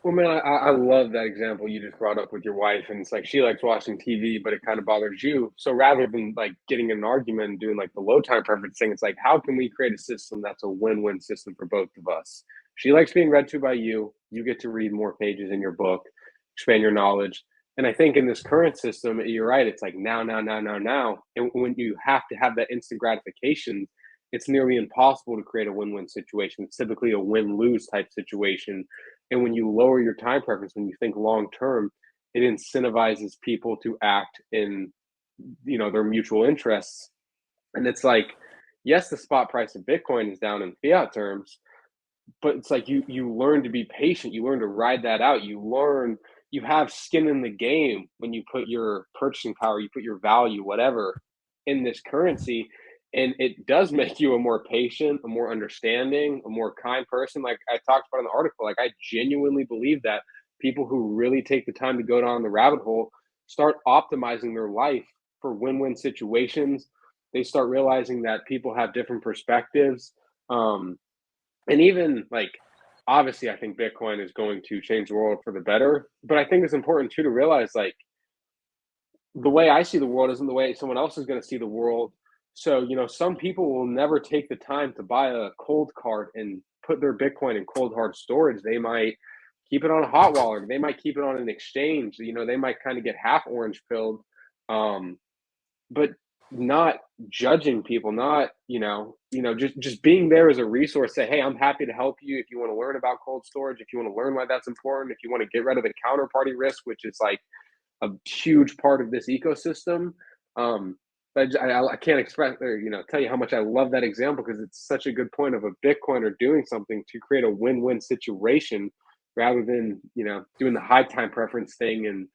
Well, man, I love that example you just brought up with your wife, and it's like she likes watching TV, but it kind of bothers you. So rather than like getting in an argument and doing like the low time preference thing, it's like, how can we create a system that's a win-win system for both of us? She likes being read to by you. You get to read more pages in your book, expand your knowledge. And I think in this current system, you're right. It's like now. And when you have to have that instant gratification, it's nearly impossible to create a win-win situation. It's typically a win-lose type situation. And when you lower your time preference, when you think long-term, it incentivizes people to act in, you know, their mutual interests. And it's like, yes, the spot price of Bitcoin is down in fiat terms, but it's like you learn to be patient. You learn to ride that out. You have skin in the game when you put your purchasing power, you put your value, whatever, in this currency. And it does make you a more patient, a more understanding, a more kind person. Like I talked about in the article, like I genuinely believe that people who really take the time to go down the rabbit hole start optimizing their life for win-win situations. They start realizing that people have different perspectives. And even like, obviously, I think Bitcoin is going to change the world for the better. But I think it's important too to realize like the way I see the world isn't the way someone else is going to see the world. So, you know, some people will never take the time to buy a cold card and put their Bitcoin in cold hard storage. They might keep it on a hot wallet. They might keep it on an exchange. You know, they might kind of get half orange pilled, but not judging people, not, just being there as a resource. Say, hey, I'm happy to help you if you want to learn about cold storage, if you want to learn why that's important, if you want to get rid of the counterparty risk, which is like a huge part of this ecosystem. I can't express or tell you how much I love that example because it's such a good point of a Bitcoiner doing something to create a win-win situation rather than doing the high time preference thing and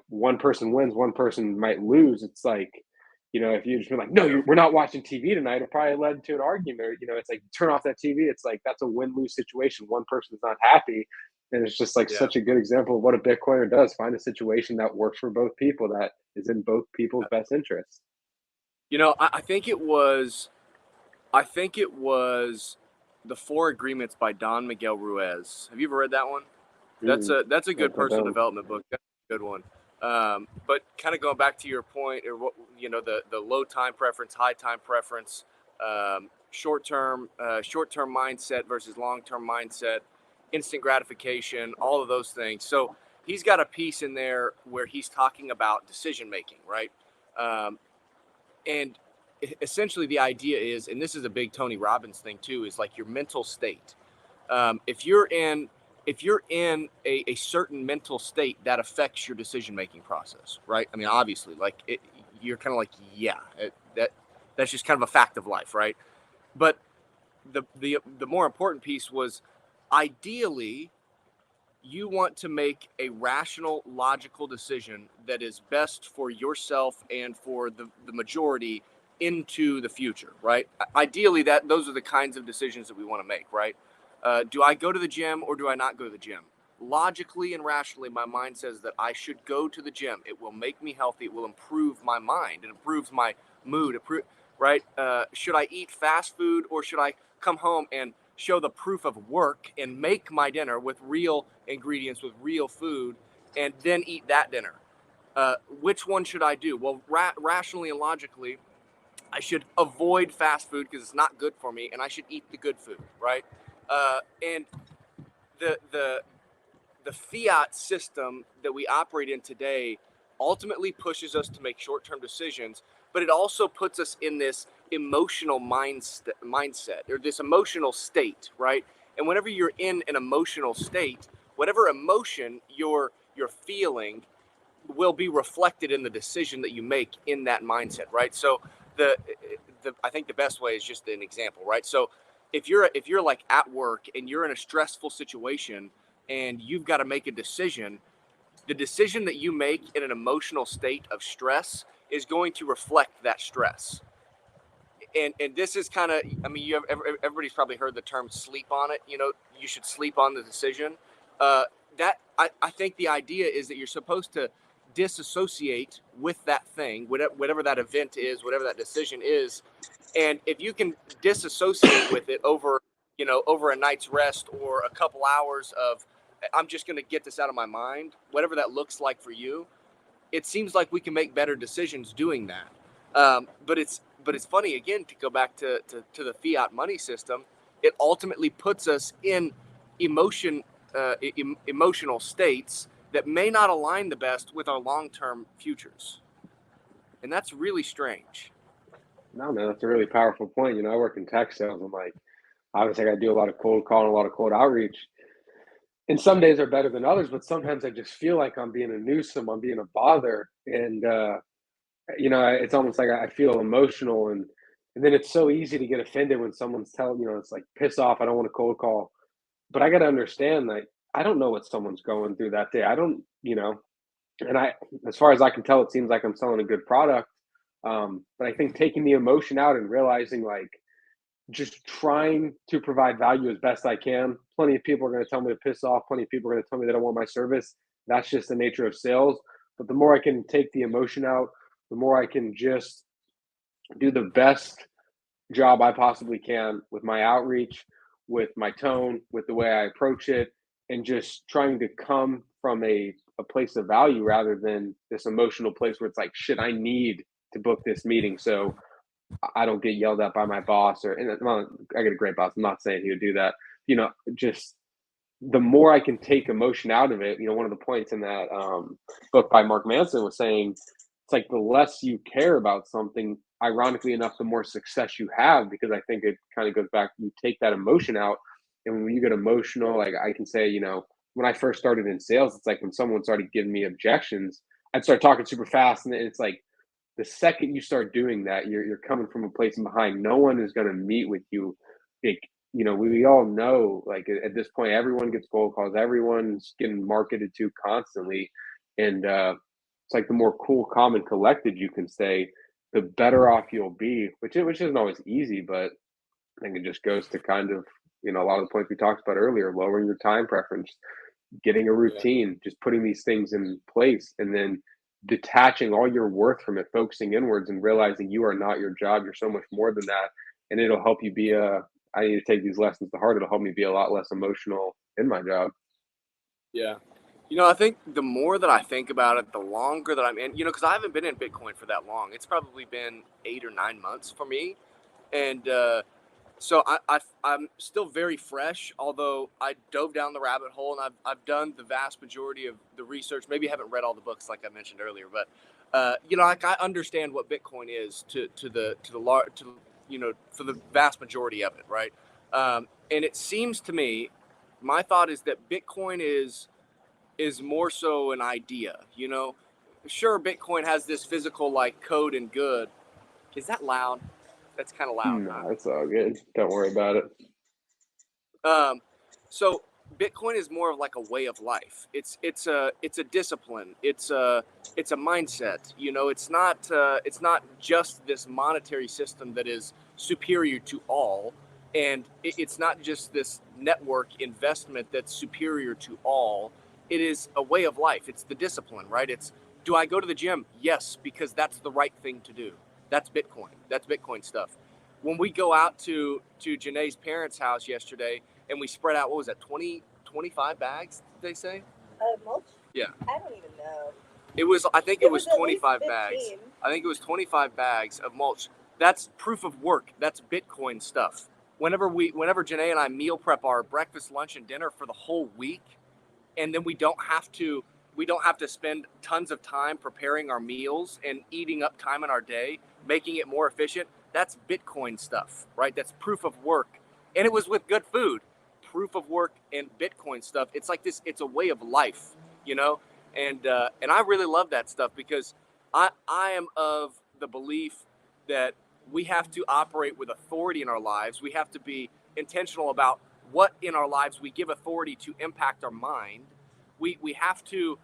one person wins, one person might lose. It's like if you just be like, no, we're not watching TV tonight, it probably led to an argument. It's like turn off that TV. It's like that's a win-lose situation. One person's not happy. And it's just like such a good example of what a Bitcoiner does. Find a situation that works for both people, that is in both people's best interests. I think it was The Four Agreements by Don Miguel Ruiz. Have you ever read that one? That's a good personal development book. That's a good one. But kind of going back to your point, or what the low time preference, high time preference, short term mindset versus long term mindset, instant gratification, all of those things. So he's got a piece in there where he's talking about decision making, right? And essentially the idea is, and this is a big Tony Robbins thing too, is like your mental state. If you're in a certain mental state, that affects your decision making process, right? I mean, obviously, you're kind of like, that's just kind of a fact of life, right? But the more important piece was, ideally, you want to make a rational, logical decision that is best for yourself and for the majority into the future, right? Ideally, those are the kinds of decisions that we want to make, right? Do I go to the gym or do I not go to the gym? logically and rationally, my mind says that I should go to the gym. It will make me healthy. It will improve my mind. It improves my mood. Right? Should I eat fast food, or should I come home and show the proof of work and make my dinner with real ingredients, with real food, and then eat that dinner? Which one should I do? Well, rationally and logically, I should avoid fast food because it's not good for me, and I should eat the good food, right? And the fiat system that we operate in today ultimately pushes us to make short-term decisions, but it also puts us in this emotional mindset, or this emotional state, right? And whenever you're in an emotional state, whatever emotion you're feeling will be reflected in the decision that you make in that mindset, right? So I think the best way is just an example, right? So if you're like at work and you're in a stressful situation and you've got to make a decision, the decision that you make in an emotional state of stress is going to reflect that stress. And this is kind of, I mean, everybody's probably heard the term sleep on it. You know, you should sleep on the decision. I think the idea is that you're supposed to disassociate with that thing, whatever that event is, whatever that decision is. And if you can disassociate with it over a night's rest or a couple hours of, I'm just going to get this out of my mind, whatever that looks like for you, it seems like we can make better decisions doing that. But it's funny, again, to go back to the fiat money system. It ultimately puts us in emotional states that may not align the best with our long-term futures. And that's really strange. No, man, that's a really powerful point. You know, I work in tech sales. I'm like, obviously, I got to do a lot of cold calling, a lot of cold outreach. And some days are better than others, but sometimes I just feel like I'm being a nuisance, I'm being a bother. And, you know, it's almost like I feel emotional. And then it's so easy to get offended when someone's telling, you know, it's like, piss off, I don't want to cold call. But I got to understand, like, I don't know what someone's going through that day. I don't, you know, and as far as I can tell, it seems like I'm selling a good product. But I think taking the emotion out and realizing, like, just trying to provide value as best I can. Plenty of people are going to tell me to piss off. Plenty of people are going to tell me they don't want my service. That's just the nature of sales. But the more I can take the emotion out, the more I can just do the best job I possibly can with my outreach, with my tone, with the way I approach it, and just trying to come from a place of value rather than this emotional place where it's like, shit, I need to book this meeting so I don't get yelled at by my boss. Well, I get a great boss. I'm not saying he would do that. You know, just the more I can take emotion out of it. You know, one of the points in that book by Mark Manson was saying, it's like the less you care about something, ironically enough, the more success you have, because I think it kind of goes back, you take that emotion out. And when you get emotional, like I can say, you know, when I first started in sales, it's like when someone started giving me objections, I'd start talking super fast. And it's like, the second you start doing that, you're coming from a place behind. No one is going to meet with you. Like, you know, we all know, like at this point, everyone gets cold calls. Everyone's getting marketed to constantly. And it's like the more cool, calm, and collected you can stay, the better off you'll be, which isn't always easy, but I think it just goes to kind of, you know, a lot of the points we talked about earlier, lowering your time preference, getting a routine, just putting these things in place, and then detaching all your worth from it, focusing inwards and realizing you are not your job. You're so much more than that. And it'll help you be I need to take these lessons to heart. It'll help me be a lot less emotional in my job. Yeah. You know, I think the more that I think about it, the longer that I'm in, you know, because I haven't been in Bitcoin for that long. It's probably been 8 or 9 months for me. And so I'm still very fresh, although I dove down the rabbit hole and I've done the vast majority of the research. Maybe haven't read all the books like I mentioned earlier, but you know, like I understand what Bitcoin is to you know, for the vast majority of it, right? And it seems to me, my thought is that Bitcoin is more so an idea. You know, sure, Bitcoin has this physical like code and good. Is that loud? That's kind of loud. No, it's all good. Don't worry about it. So Bitcoin is more of like a way of life. It's a discipline. It's a mindset. You know, it's not just this monetary system that is superior to all. And it's not just this network investment that's superior to all. It is a way of life. It's the discipline, right? It's, do I go to the gym? Yes, because that's the right thing to do. That's Bitcoin. That's Bitcoin stuff. When we go out to Janae's parents' house yesterday and we spread out, what was that, 25 bags, did they say? Mulch? Yeah. I don't even know. I think it was 25 at least bags. 15. I think it was 25 bags of mulch. That's proof of work. That's Bitcoin stuff. Whenever Janae and I meal prep our breakfast, lunch, and dinner for the whole week, and then we don't have to spend tons of time preparing our meals and eating up time in our day, making it more efficient. That's Bitcoin stuff, right? That's proof of work. And it was with good food. Proof of work and Bitcoin stuff. It's like this, it's a way of life, you know? And I really love that stuff because I am of the belief that we have to operate with authority in our lives. We have to be intentional about what in our lives we give authority to impact our mind. We have to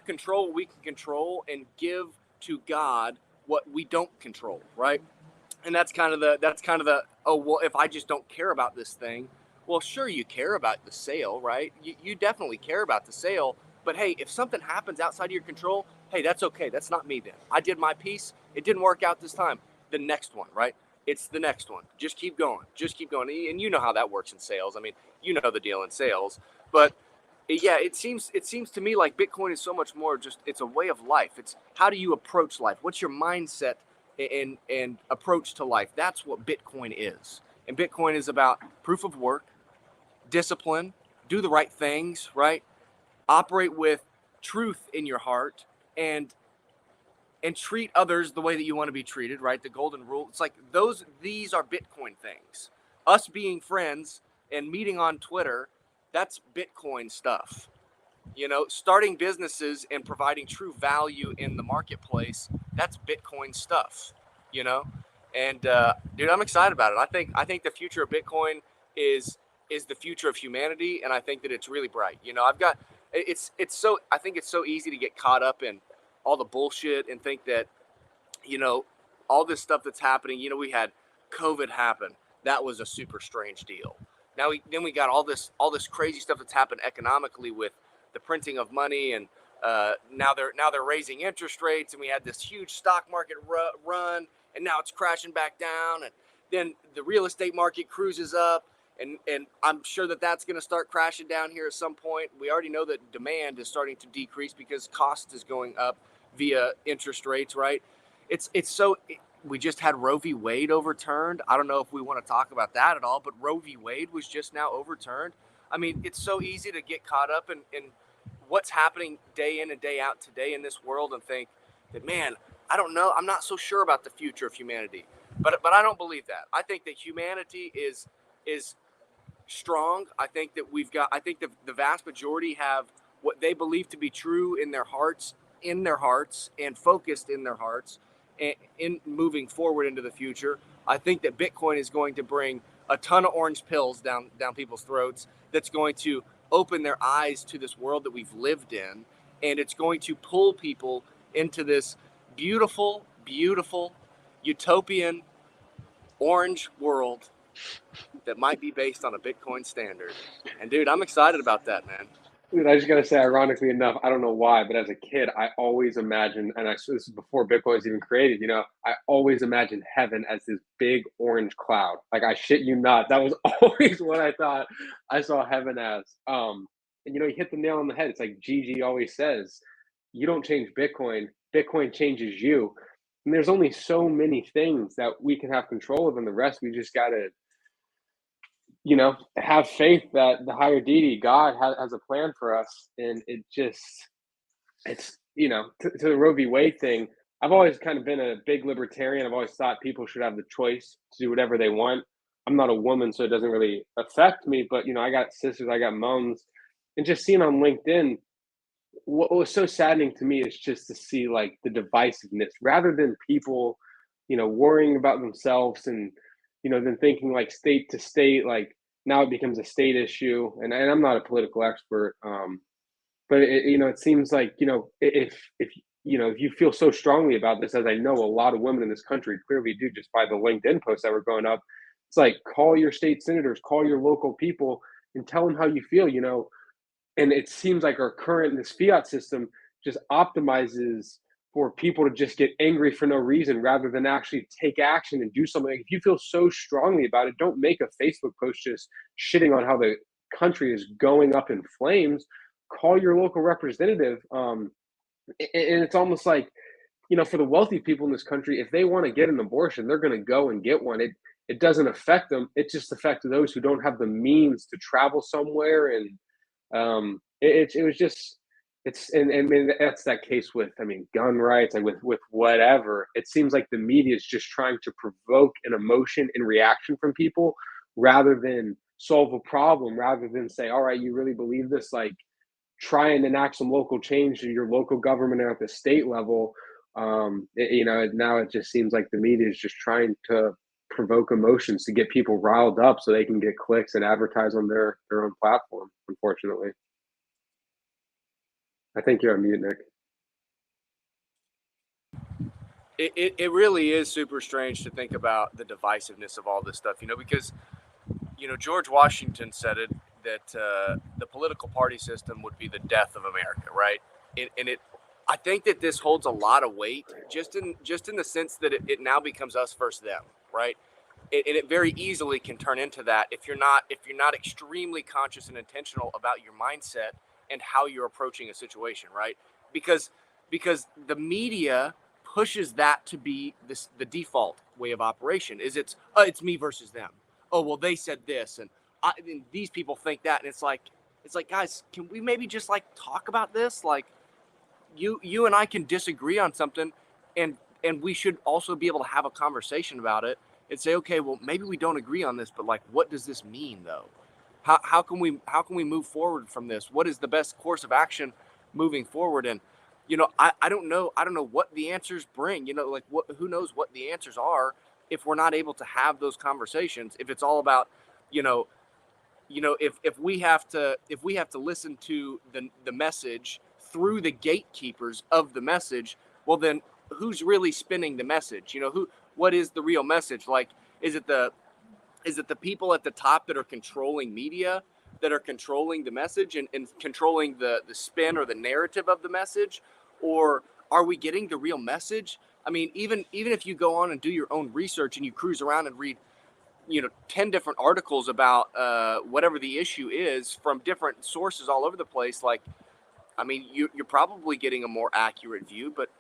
control what we can control and give to God what we don't control, right? And that's kind of the oh, well, if I just don't care about this thing, well, sure, you care about the sale, right? You definitely care about the sale, but hey, if something happens outside of your control, hey, that's okay. That's not me then. I did my piece. It didn't work out this time. The next one, right? It's the next one. Just keep going. Just keep going. And you know how that works in sales. I mean, you know the deal in sales. But yeah, it seems to me like Bitcoin is so much more just, it's a way of life. It's how do you approach life? What's your mindset and approach to life? That's what Bitcoin is. And Bitcoin is about proof of work, discipline, do the right things, right? Operate with truth in your heart and treat others the way that you want to be treated, right? The golden rule. It's like these are Bitcoin things. Us being friends and meeting on Twitter, that's Bitcoin stuff. You know, starting businesses and providing true value in the marketplace, that's Bitcoin stuff, you know? And dude, I'm excited about it. I think the future of Bitcoin is the future of humanity, and I think that it's really bright. You know, I think it's so easy to get caught up in all the bullshit and think that, you know, all this stuff that's happening. You know, we had COVID happen. That was a super strange deal. Then we got all this crazy stuff that's happened economically with the printing of money, and now they're raising interest rates, and we had this huge stock market run, and now it's crashing back down, and then the real estate market cruises up, and I'm sure that's going to start crashing down here at some point. We already know that demand is starting to decrease because cost is going up via interest rates, right? We just had Roe v. Wade overturned. I don't know if we want to talk about that at all, but Roe v. Wade was just now overturned. I mean, it's so easy to get caught up in what's happening day in and day out today in this world and think that, man, I don't know. I'm not so sure about the future of humanity. But I don't believe that. I think that humanity is strong. I think that the vast majority have what they believe to be true in their hearts and focused in their hearts and in moving forward into the future. I think that Bitcoin is going to bring a ton of orange pills down people's throats that's going to open their eyes to this world that we've lived in, and it's going to pull people into this beautiful, beautiful, utopian orange world that might be based on a Bitcoin standard. And dude, I'm excited about that, man. Dude, I just gotta say, ironically enough, I don't know why, but as a kid, I always imagined, and this is before Bitcoin was even created, you know, I always imagined heaven as this big orange cloud. Like, I shit you not, that was always what I thought I saw heaven as. And you know, you hit the nail on the head. It's like Gigi always says, you don't change Bitcoin, Bitcoin changes you. And there's only so many things that we can have control of, and the rest we just gotta, you know, have faith that the higher deity, God, has a plan for us. And it's, you know, to the Roe v. Wade thing, I've always kind of been a big libertarian. I've always thought people should have the choice to do whatever they want. I'm not a woman, so it doesn't really affect me, but, you know, I got sisters, I got moms, and just seeing on LinkedIn, what was so saddening to me is just to see like the divisiveness rather than people, you know, worrying about themselves and, you know, then thinking like state to state, like now it becomes a state issue. And I'm not a political expert, but you know, it seems like, you know, if you know, if you feel so strongly about this, as I know a lot of women in this country clearly do, just by the LinkedIn posts that were going up, It's like, call your state senators, call your local people, and tell them how you feel, you know. And it seems like our current this fiat system just optimizes for people to just get angry for no reason rather than actually take action and do something. If you feel so strongly about it, don't make a Facebook post just shitting on how the country is going up in flames. Call your local representative. And it's almost like, you know, for the wealthy people in this country, if they want to get an abortion, they're going to go and get one. It doesn't affect them. It just affects those who don't have the means to travel somewhere. And it was just, and that's that case with, I mean, gun rights and with whatever. It seems like the media is just trying to provoke an emotion and reaction from people rather than solve a problem, rather than say, all right, you really believe this? Like, try and enact some local change to your local government at the state level. You know, now it just seems like the media is just trying to provoke emotions to get people riled up so they can get clicks and advertise on their own platform, unfortunately. I think you're on mute, Nick. It really is super strange to think about the divisiveness of all this stuff, you know, because, you know, George Washington said it, that the political party system would be the death of America, right? I think that this holds a lot of weight, just in the sense that it now becomes us versus them, right? And it very easily can turn into that if you're not extremely conscious and intentional about your mindset and how you're approaching a situation, right? Because the media pushes that to be the default way of operation. It's me versus them. Oh, well, they said this, and these people think that, and it's like, guys, can we maybe just like talk about this? Like, you and I can disagree on something, and we should also be able to have a conversation about it and say, okay, well, maybe we don't agree on this, but like, what does this mean though? How can we move forward from this? What is the best course of action moving forward? And, you know, I don't know what the answers bring, you know, like who knows what the answers are if we're not able to have those conversations, if it's all about, you know, if we have to listen to the message through the gatekeepers of the message, well, then who's really spinning the message? You know, what is the real message? Like, is it the people at the top that are controlling media, that are controlling the message and controlling the spin or the narrative of the message? Or are we getting the real message? I mean, even if you go on and do your own research and you cruise around and read, you know, 10 different articles about whatever the issue is from different sources all over the place, like, I mean, you're probably getting a more accurate view, but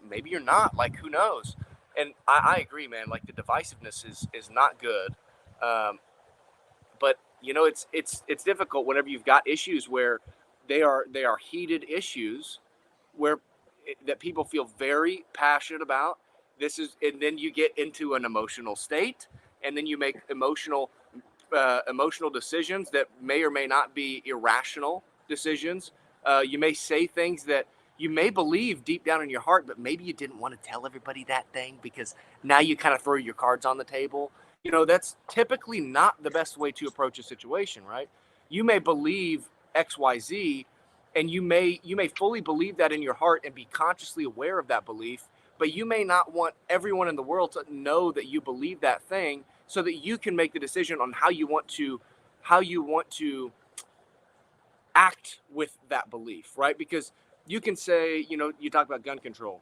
maybe you're not. Like, who knows? And I agree, man. Like, the divisiveness is not good. But you know, it's difficult whenever you've got issues where they are heated issues that people feel very passionate about. And then you get into an emotional state, and then you make emotional decisions that may or may not be irrational decisions. You may say things that you may believe deep down in your heart, but maybe you didn't want to tell everybody that thing because now you kind of throw your cards on the table. You know, that's typically not the best way to approach a situation, right? You may believe XYZ, and you may fully believe that in your heart and be consciously aware of that belief, but you may not want everyone in the world to know that you believe that thing, so that you can make the decision on how you want to act with that belief, right? Because you can say, you know, you talk about gun control.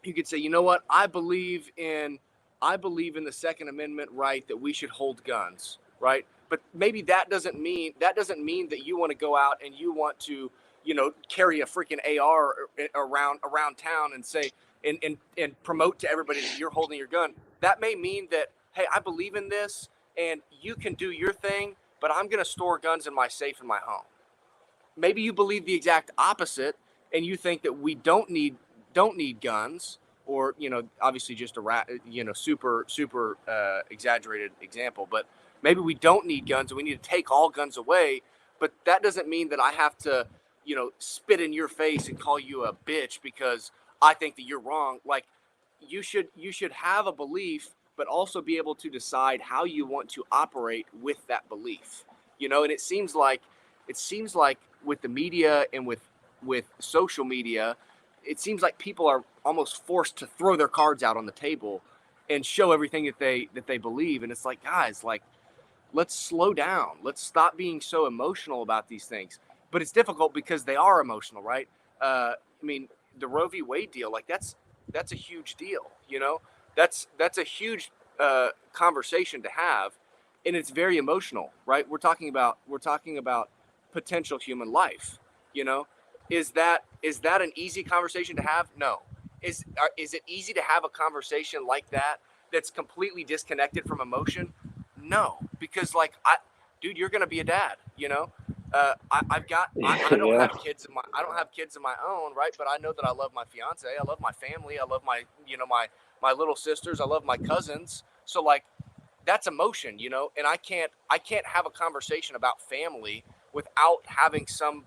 You could say, you know what, I believe in the Second Amendment right that we should hold guns, right? But maybe that doesn't mean that you want to go out and you want to, you know, carry a freaking AR around town and say and promote to everybody that you're holding your gun. That may mean that, hey, I believe in this and you can do your thing, but I'm going to store guns in my safe in my home. Maybe you believe the exact opposite and you think that we don't need guns, or, you know, obviously just super exaggerated example, but maybe we don't need guns and we need to take all guns away. But that doesn't mean that I have to, you know, spit in your face and call you a bitch because I think that you're wrong. Like, you should have a belief, but also be able to decide how you want to operate with that belief, you know. And it seems like with the media and with social media, it seems like people are almost forced to throw their cards out on the table and show everything that they believe. And it's like, guys, like, let's slow down. Let's stop being so emotional about these things. But it's difficult because they are emotional, right? I mean, the Roe v. Wade deal, like that's a huge deal. You know, that's a huge conversation to have, and it's very emotional, right? We're talking about potential human life. You know, is that an easy conversation to have? No. Is it easy to have a conversation like that that's completely disconnected from emotion? No, because like dude, you're gonna be a dad, you know. I don't Yeah. have kids of my own, right? But I know that I love my fiance, I love my family, I love my my little sisters, I love my cousins. So like that's emotion, you know. And I can't have a conversation about family without having some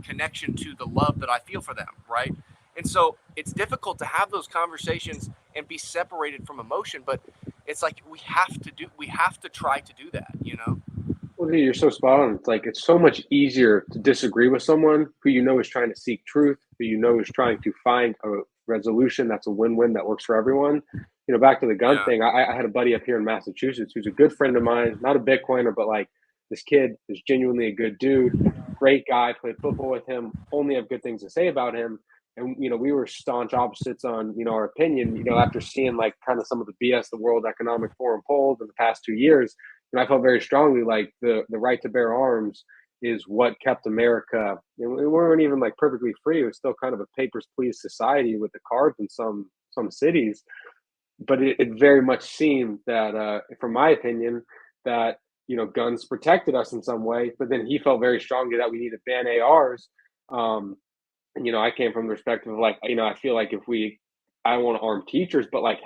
connection to the love that I feel for them, right? And so it's difficult to have those conversations and be separated from emotion, but it's like we have to try to do that, you know? Well, dude, you're so spot on. It's like it's so much easier to disagree with someone who you know is trying to seek truth, who you know is trying to find a resolution that's a win-win that works for everyone. You know, back to the gun thing. I had a buddy up here in Massachusetts who's a good friend of mine, not a Bitcoiner, but like this kid is genuinely a good dude, great guy. Played football with him. Only have good things to say about him. And you know, we were staunch opposites on our opinion. You know, after seeing like kind of some of the BS the World Economic Forum pulled in the past 2 years. And I felt very strongly like the right to bear arms is what kept America. You know, we weren't even like perfectly free. It was still kind of a papers please society with the cards in some cities. But it very much seemed that, from my opinion, that guns protected us in some way. But then he felt very strongly that we need to ban ARs. And I came from the perspective of like, I feel like I don't want to arm teachers, but like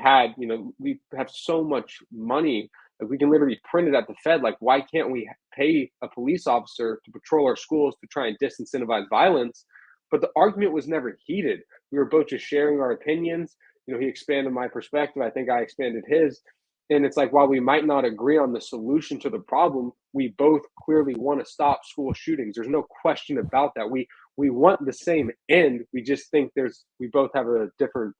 we have so much money. Like we can literally print it at the Fed. Like, why can't we pay a police officer to patrol our schools to try and disincentivize violence? But the argument was never heated. We were both just sharing our opinions. He expanded my perspective. I think I expanded his. And it's like, while we might not agree on the solution to the problem, we both clearly want to stop school shootings. There's no question about that. We want the same end. We just think we both have a different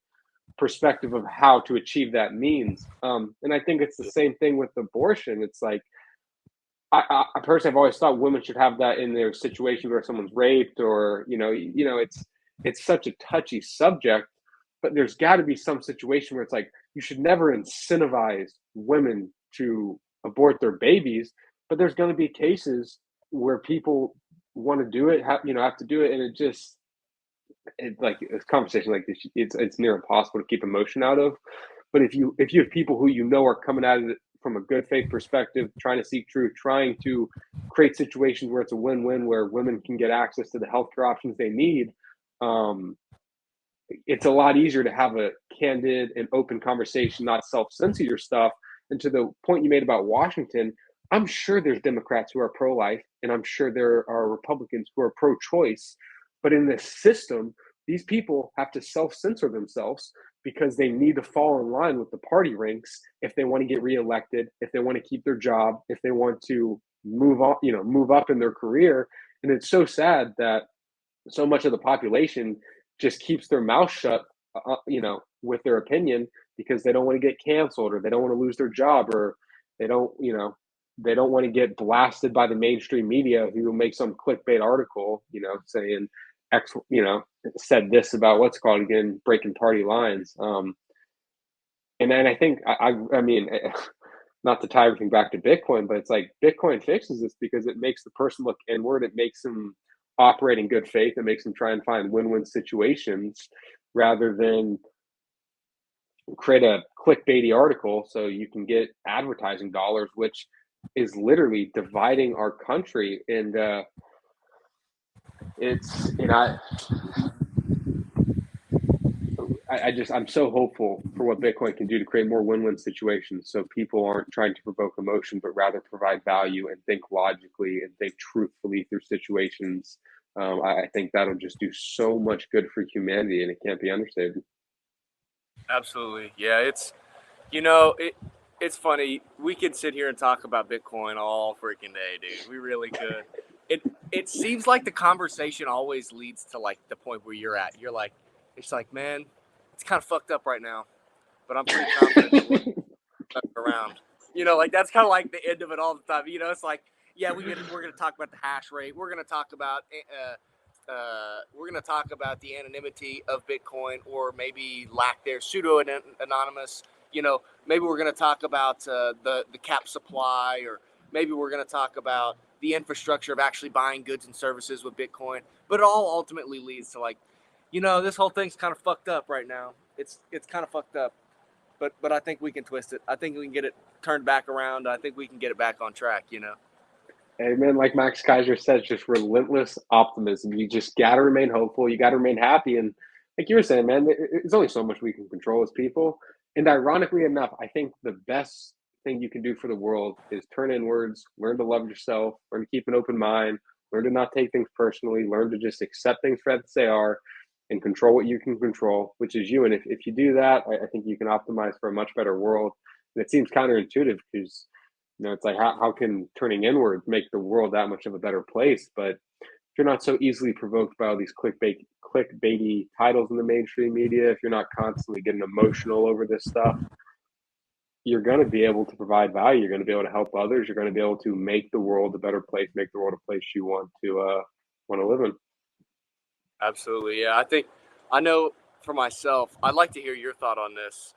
perspective of how to achieve that means. And I think it's the same thing with abortion. It's like, I personally have always thought women should have that in their situation where someone's raped or, it's such a touchy subject, but there's got to be some situation where it's like, you should never incentivize women to abort their babies, but there's going to be cases where people want to do it, have to do it. And like a conversation like this, it's near impossible to keep emotion out of. But if you have people who are coming at it from a good faith perspective, trying to seek truth, trying to create situations where it's a win-win, where women can get access to the healthcare options they need, it's a lot easier to have a candid and open conversation, not self-censor your stuff. And to the point you made about Washington, I'm sure there's Democrats who are pro-life, and I'm sure there are Republicans who are pro-choice. But in this system, these people have to self-censor themselves because they need to fall in line with the party ranks if they want to get reelected, if they want to keep their job, if they want to move up in their career. And it's so sad that so much of the population just keeps their mouth shut, with their opinion because they don't want to get canceled, or they don't want to lose their job, or they don't want to get blasted by the mainstream media who make some clickbait article, saying X, said this about what's called again, breaking party lines. And then I think, I mean, not to tie everything back to Bitcoin, but it's like Bitcoin fixes this because it makes the person look inward. It makes them operate in good faith. It makes them try and find win-win situations rather than create a clickbaity article so you can get advertising dollars, which is literally dividing our country. And I'm so hopeful for what Bitcoin can do to create more win-win situations, so people aren't trying to provoke emotion, but rather provide value and think logically and think truthfully through situations. I think that'll just do so much good for humanity, and it can't be understated. Absolutely. Yeah, it's funny. We could sit here and talk about Bitcoin all freaking day, dude. We really could. It seems like the conversation always leads to like the point where you're at. You're like, it's like, man, it's kind of fucked up right now. but I'm pretty confident that we're around. You know, like that's kind of like the end of it all the time. You know, it's like, yeah, we're going to talk about the hash rate. We're going to talk about the anonymity of Bitcoin, or maybe lack there, pseudo anonymous. You know, maybe we're going to talk about the cap supply, or maybe we're going to talk about the infrastructure of actually buying goods and services with Bitcoin. But it all ultimately leads to, like, you know, this whole thing's kind of fucked up right now. It's kind of fucked up. But I think we can twist it. I think we can get it turned back around. I think we can get it back on track, you know? Hey, man, like Max Kaiser says, just relentless optimism. You just got to remain hopeful. You got to remain happy. And like you were saying, man, there's only so much we can control as people. And ironically enough, I think the best thing you can do for the world is turn inwards, learn to love yourself, learn to keep an open mind, learn to not take things personally, learn to just accept things for as they are, and control what you can control, which is you. And if you do that, I think you can optimize for a much better world. And it seems counterintuitive because, you know, it's like, how can turning inward make the world that much of a better place? But if you're not so easily provoked by all these clickbaity titles in the mainstream media, if you're not constantly getting emotional over this stuff, you're going to be able to provide value. You're going to be able to help others. You're going to be able to make the world a better place, make the world a place you want to live in. Absolutely. Yeah. I know for myself, I'd like to hear your thought on this.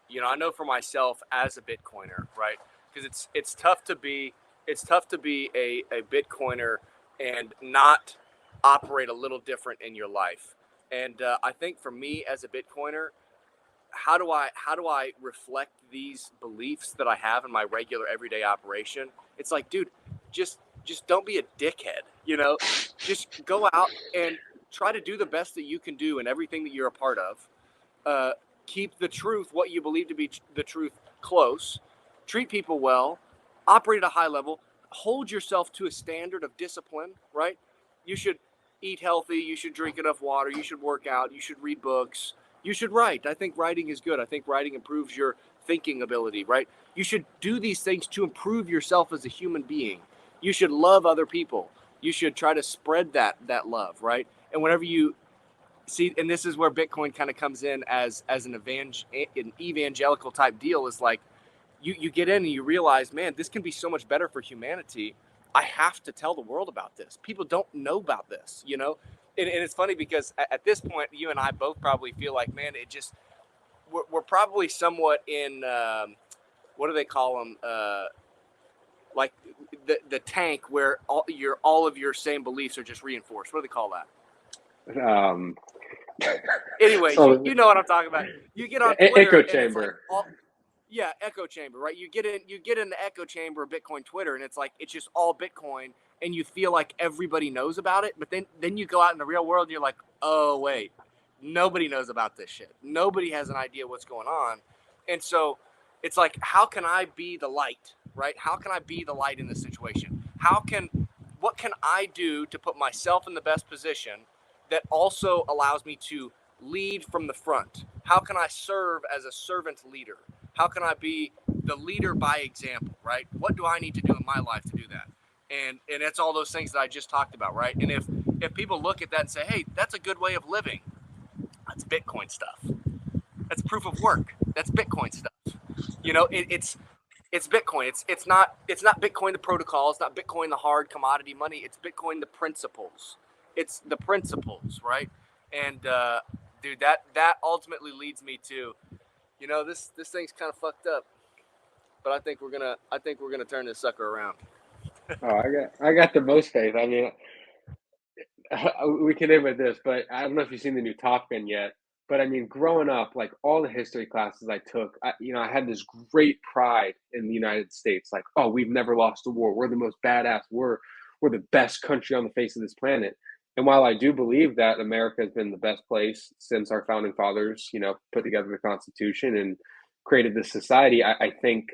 You know, I know for myself as a Bitcoiner, right? Because it's tough to be a Bitcoiner and not operate a little different in your life. And I think for me as a Bitcoiner, how do I reflect these beliefs that I have in my regular everyday operation? It's like, dude, just don't be a dickhead, you know? Just go out and try to do the best that you can do in everything that you're a part of. Keep the truth, what you believe to be the truth, close. Treat people well. Operate at a high level. Hold yourself to a standard of discipline, right? You should eat healthy. You should drink enough water. You should work out. You should read books. You should write. I think writing is good. I think writing improves your thinking ability, right? You should do these things to improve yourself as a human being. You should love other people. You should try to spread that love, right? And whenever you see, and this is where Bitcoin kind of comes in as an evangelical type deal, is like you get in and you realize, man, this can be so much better for humanity. I have to tell the world about this. People don't know about this, you know? And it's funny because at this point, you and I both probably feel like, man, we're probably somewhat in, what do they call them? Like the tank where all of your same beliefs are just reinforced. What do they call that? Anyways, you know what I'm talking about. You get on Twitter, echo chamber. Echo chamber, right? You get in the echo chamber of Bitcoin Twitter, and it's like it's just all Bitcoin, and you feel like everybody knows about it. But then you go out in the real world, and you're like, oh wait, nobody knows about this shit. Nobody has an idea what's going on, and so it's like, how can I be the light, right? How can I be the light in this situation? What can I do to put myself in the best position that also allows me to lead from the front? How can I serve as a servant leader? How can I be the leader by example, right? What do I need to do in my life to do that? And it's all those things that I just talked about, right? And if people look at that and say, hey, that's a good way of living, that's Bitcoin stuff. That's proof of work. That's Bitcoin stuff. You know, it's Bitcoin. It's not Bitcoin the protocol. It's not Bitcoin the hard commodity money. It's Bitcoin the principles. It's the principles, right? And dude, that ultimately leads me to, you know, this thing's kind of fucked up, but I think we're gonna turn this sucker around. Oh, I got the most faith. I mean, we can end with this, but I don't know if you've seen the new Top Gun yet. But I mean, growing up, like all the history classes I took, I had this great pride in the United States. Like, oh, we've never lost a war. We're the most badass. We're the best country on the face of this planet. And while I do believe that America has been the best place since our founding fathers, you know, put together the Constitution and created this society, I think,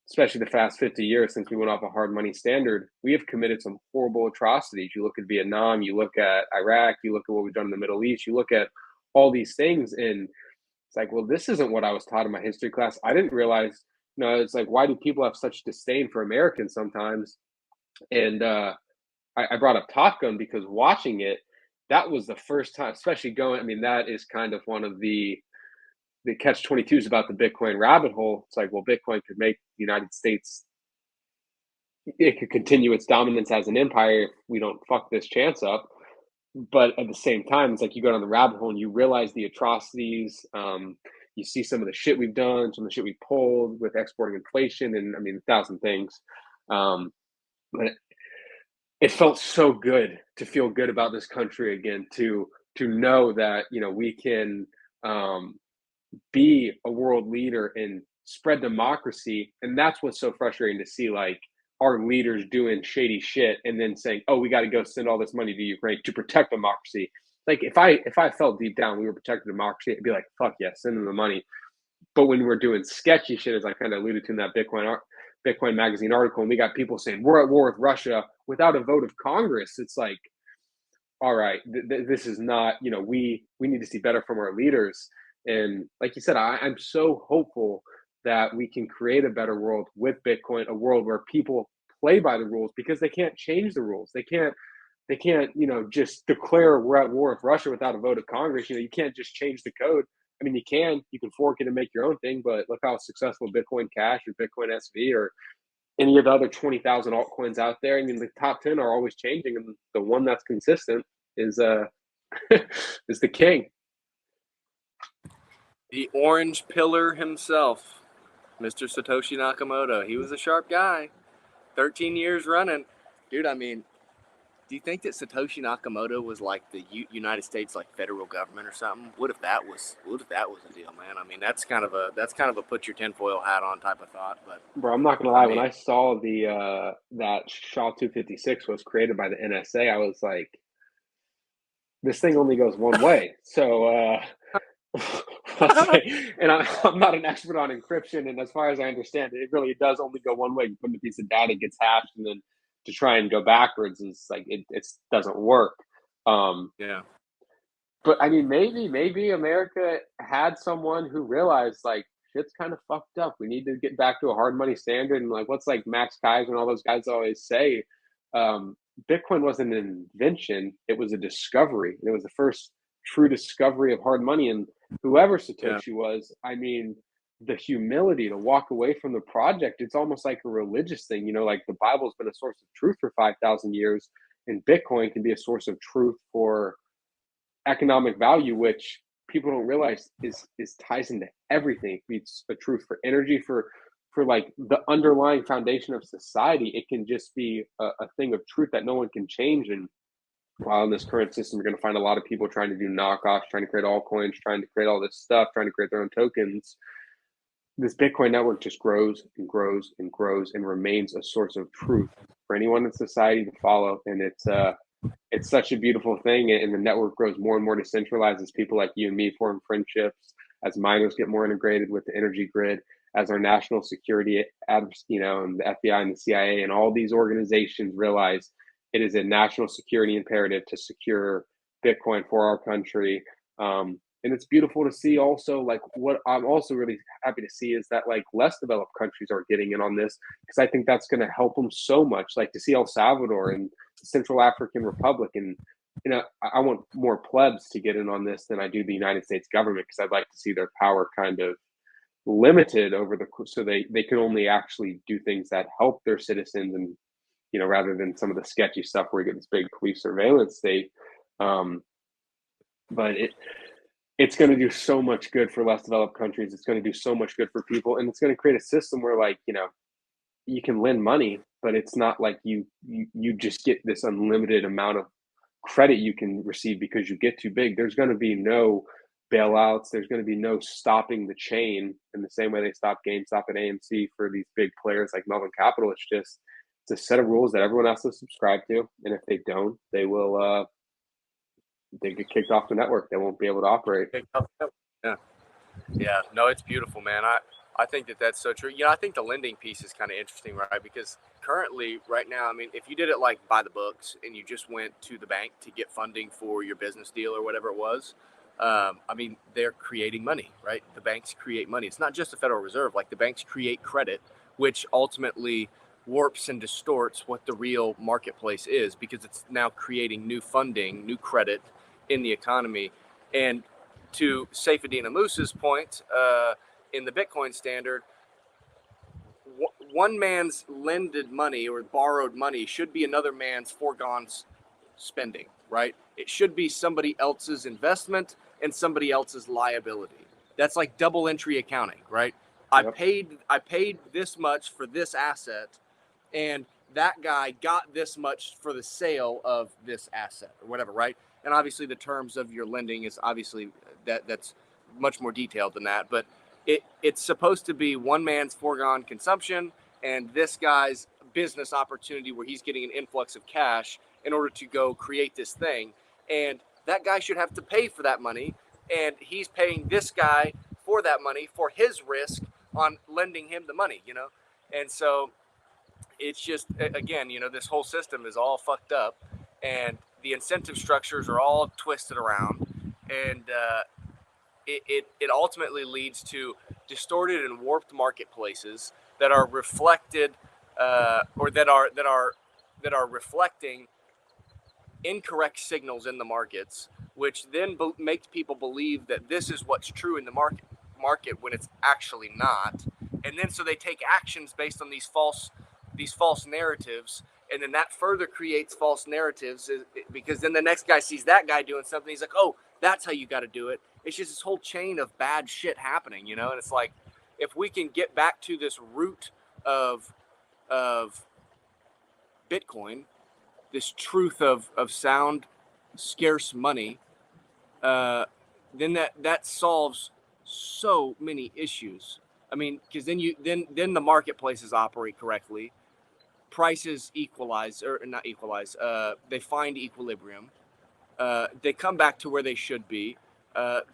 especially the past 50 years since we went off a hard money standard, we have committed some horrible atrocities. You look at Vietnam, you look at Iraq, you look at what we've done in the Middle East, you look at all these things, and it's like, well, this isn't what I was taught in my history class. I didn't realize, you know, it's like, why do people have such disdain for Americans sometimes? And I brought up Top Gun because watching it, that was the first time, especially going, I mean, that is kind of one of the the catch-22 is about the Bitcoin rabbit hole. It's like, well, Bitcoin could make the United States, it could continue its dominance as an empire if we don't fuck this chance up. But at the same time, it's like you go down the rabbit hole and you realize the atrocities. You see some of the shit we've done, some of the shit we pulled with exporting inflation, and I mean, 1,000 things. But it felt so good to feel good about this country again, to know that, you know, we can be a world leader and spread democracy. And that's what's so frustrating to see, like, our leaders doing shady shit and then saying, oh, we got to go send all this money to Ukraine to protect democracy. Like, if I felt deep down we were protecting democracy, I'd be like, fuck yeah, send them the money. But when we're doing sketchy shit, as I kind of alluded to in that Bitcoin magazine article, and we got people saying we're at war with Russia without a vote of Congress, it's like, all right, this is not, you know, we need to see better from our leaders. And like you said, I'm so hopeful that we can create a better world with Bitcoin, a world where people play by the rules, because they can't change the rules. They can't, you know, just declare we're at war with Russia without a vote of Congress. You know, you can't just change the code. I mean, you can fork it and make your own thing, but look how successful Bitcoin Cash or Bitcoin SV or any of the other 20,000 altcoins out there. I mean, the top 10 are always changing, and the one that's consistent is is the king. The orange pillar himself, Mr. Satoshi Nakamoto. He was a sharp guy. 13 years running. Dude, I mean, do you think that Satoshi Nakamoto was like the United States, like, federal government or something? What if that was the deal, man? I mean, that's kind of a put your tinfoil hat on type of thought. But bro, I'm not gonna lie. When I saw the that SHA-256 was created by the NSA, I was like, this thing only goes one way. So, and I'm not an expert on encryption, and as far as I understand it, it really does only go one way. You put in a piece of data, it gets hashed, and then to try and go backwards is like it doesn't work. Yeah. But I mean, maybe America had someone who realized, like, shit's kind of fucked up. We need to get back to a hard money standard. And like, what's like Max Kaiser and all those guys always say, Bitcoin wasn't an invention; it was a discovery. It was the first true discovery of hard money. And whoever Satoshi was, I mean, the humility to walk away from the project, it's almost like a religious thing. You know, like the Bible's been a source of truth for 5,000 years, and Bitcoin can be a source of truth for economic value, which people don't realize is ties into everything. It's a truth for energy, for like the underlying foundation of society. It can just be a thing of truth that no one can change. And while in this current system, you're going to find a lot of people trying to do knockoffs, trying to create altcoins, trying to create all this stuff, trying to create their own tokens. This Bitcoin network just grows and grows and grows and remains a source of truth for anyone in society to follow. And it's such a beautiful thing. And the network grows more and more decentralized as people like you and me form friendships, as miners get more integrated with the energy grid, as our national security, you know, and the FBI and the CIA and all these organizations realize it is a national security imperative to secure Bitcoin for our country. And it's beautiful to see also, like, what I'm also really happy to see is that, like, less developed countries are getting in on this, because I think that's going to help them so much. Like, to see El Salvador and the Central African Republic, and, you know, I want more plebs to get in on this than I do the United States government, because I'd like to see their power kind of limited so they can only actually do things that help their citizens, and, you know, rather than some of the sketchy stuff where you get this big police surveillance state. But it's going to do so much good for less developed countries. It's going to do so much good for people, and it's going to create a system where, like, you know, you can lend money, but it's not like you just get this unlimited amount of credit you can receive because you get too big. There's going to be no bailouts. There's going to be no stopping the chain in the same way they stopped GameStop and AMC for these big players like Melvin Capital. It's a set of rules that everyone has to subscribe to, and if they don't, they will they get kicked off the network. They won't be able to operate. Yeah. No, it's beautiful, man. I think that's so true. You know, I think the lending piece is kind of interesting, right? Because currently, right now, I mean, if you did it like by the books and you just went to the bank to get funding for your business deal or whatever it was, I mean, they're creating money, right? The banks create money. It's not just the Federal Reserve. Like, the banks create credit, which ultimately warps and distorts what the real marketplace is, because it's now creating new funding, new credit in the economy. And to Saifedean Amousa's point in the Bitcoin standard, one man's lended money or borrowed money should be another man's foregone spending, right? It should be somebody else's investment and somebody else's liability. That's like double entry accounting, right? Yep. I paid this much for this asset, and that guy got this much for the sale of this asset or whatever, right? And obviously the terms of your lending is obviously that's much more detailed than that, but it's supposed to be one man's foregone consumption and this guy's business opportunity where he's getting an influx of cash in order to go create this thing. And that guy should have to pay for that money, and he's paying this guy for that money for his risk on lending him the money, you know? And so it's just, again, you know, this whole system is all fucked up, and the incentive structures are all twisted around, and it ultimately leads to distorted and warped marketplaces that are reflected or that are reflecting incorrect signals in the markets, which then makes people believe that this is what's true in the market when it's actually not. And then so they take actions based on these false narratives, and then that further creates false narratives, because then the next guy sees that guy doing something, he's like, oh, that's how you got to do it. It's just this whole chain of bad shit happening, you know. And it's like, if we can get back to this root of Bitcoin, this truth of sound, scarce money, then that solves so many issues. I mean, because then the marketplaces operate correctly, prices equalize, or not equalize. They find equilibrium. They come back to where they should be.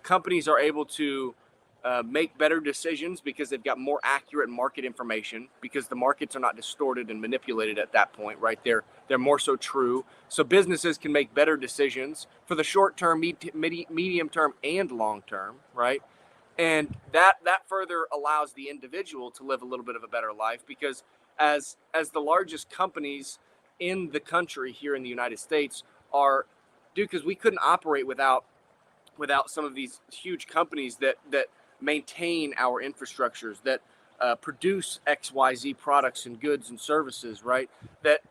Companies are able to make better decisions because they've got more accurate market information, because the markets are not distorted and manipulated at that point, right? They're more so true. So businesses can make better decisions for the short term, medium term, and long term, right? And that further allows the individual to live a little bit of a better life, because as the largest companies in the country here in the United States are, dude, because we couldn't operate without some of these huge companies that maintain our infrastructures, that produce XYZ products and goods and services, right? That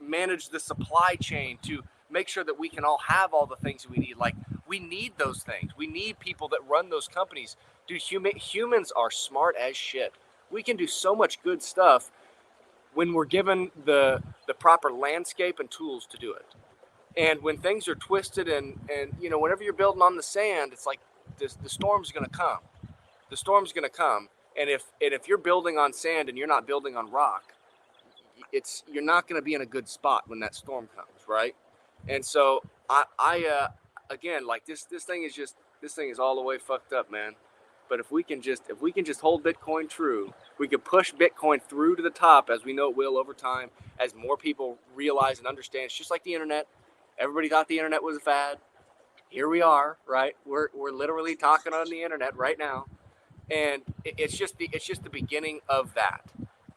manage the supply chain to make sure that we can all have all the things that we need. Like, we need those things. We need people that run those companies. Dude, humans are smart as shit. We can do so much good stuff when we're given the proper landscape and tools to do it. And when things are twisted and you know, whenever you're building on the sand, it's like the storm's going to come. The storm's going to come. And if you're building on sand and you're not building on rock, you're not going to be in a good spot when that storm comes, right? And so I again, like this thing is all the way fucked up, man. But if we can just hold Bitcoin true, we could push Bitcoin through to the top, as we know it will over time, as more people realize and understand. It's just like the internet. Everybody thought the internet was a fad. Here we are, right? We're literally talking on the internet right now, and it's just the beginning of that.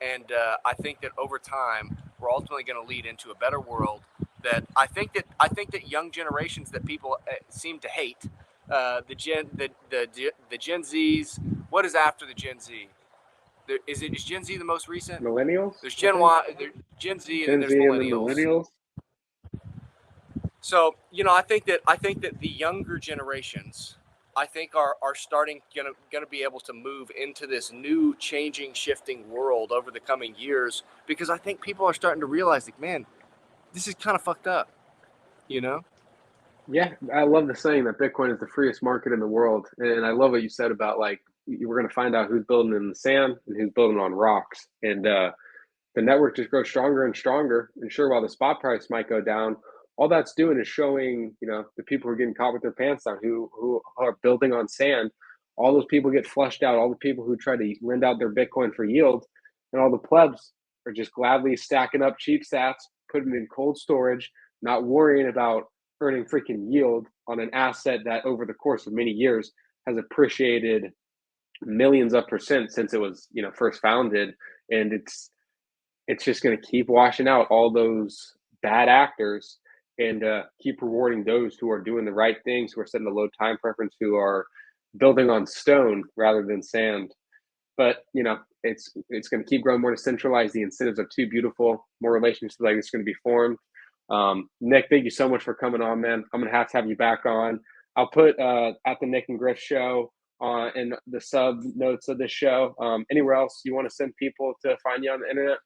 And I think that over time, we're ultimately going to lead into a better world. That I think that young generations that people seem to hate, the Gen Zs. What is after the Gen Z? Is Gen Z the most recent? Millennials. There's Gen Y, there's Gen Z, and then there's millennials. So, you know, I think that the younger generations, I think are starting gonna be able to move into this new changing, shifting world over the coming years, because I think people are starting to realize, like, man, this is kind of fucked up, you know? Yeah, I love the saying that Bitcoin is the freest market in the world, and I love what you said about, like, we're going to find out who's building in the sand and who's building on rocks, and the network just grows stronger and stronger. And sure, while the spot price might go down, all that's doing is showing, you know, the people who are getting caught with their pants down, who are building on sand. All those people get flushed out. All the people who try to lend out their Bitcoin for yield, and all the plebs are just gladly stacking up cheap sats, putting it in cold storage, not worrying about earning freaking yield on an asset that over the course of many years has appreciated millions of percent since it was, you know, first founded. And it's just going to keep washing out all those bad actors. and keep rewarding those who are doing the right things, who are setting a low time preference, who are building on stone rather than sand. But it's going to keep growing more decentralized. The incentives are too beautiful. More relationships like this going to be formed. Nyc, thank you so much for coming on, man. I'm going to have you back on. I'll put at the Nyc and Griff show in the sub notes of this show. Anywhere else you want to send people to find you on the internet?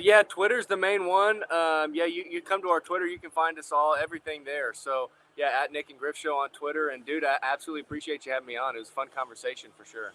Yeah, Twitter's the main one. Yeah, you come to our Twitter, you can find us all, everything there. So yeah, at Nyc and Griff show on Twitter. And dude, I absolutely appreciate you having me on. It was a fun conversation for sure.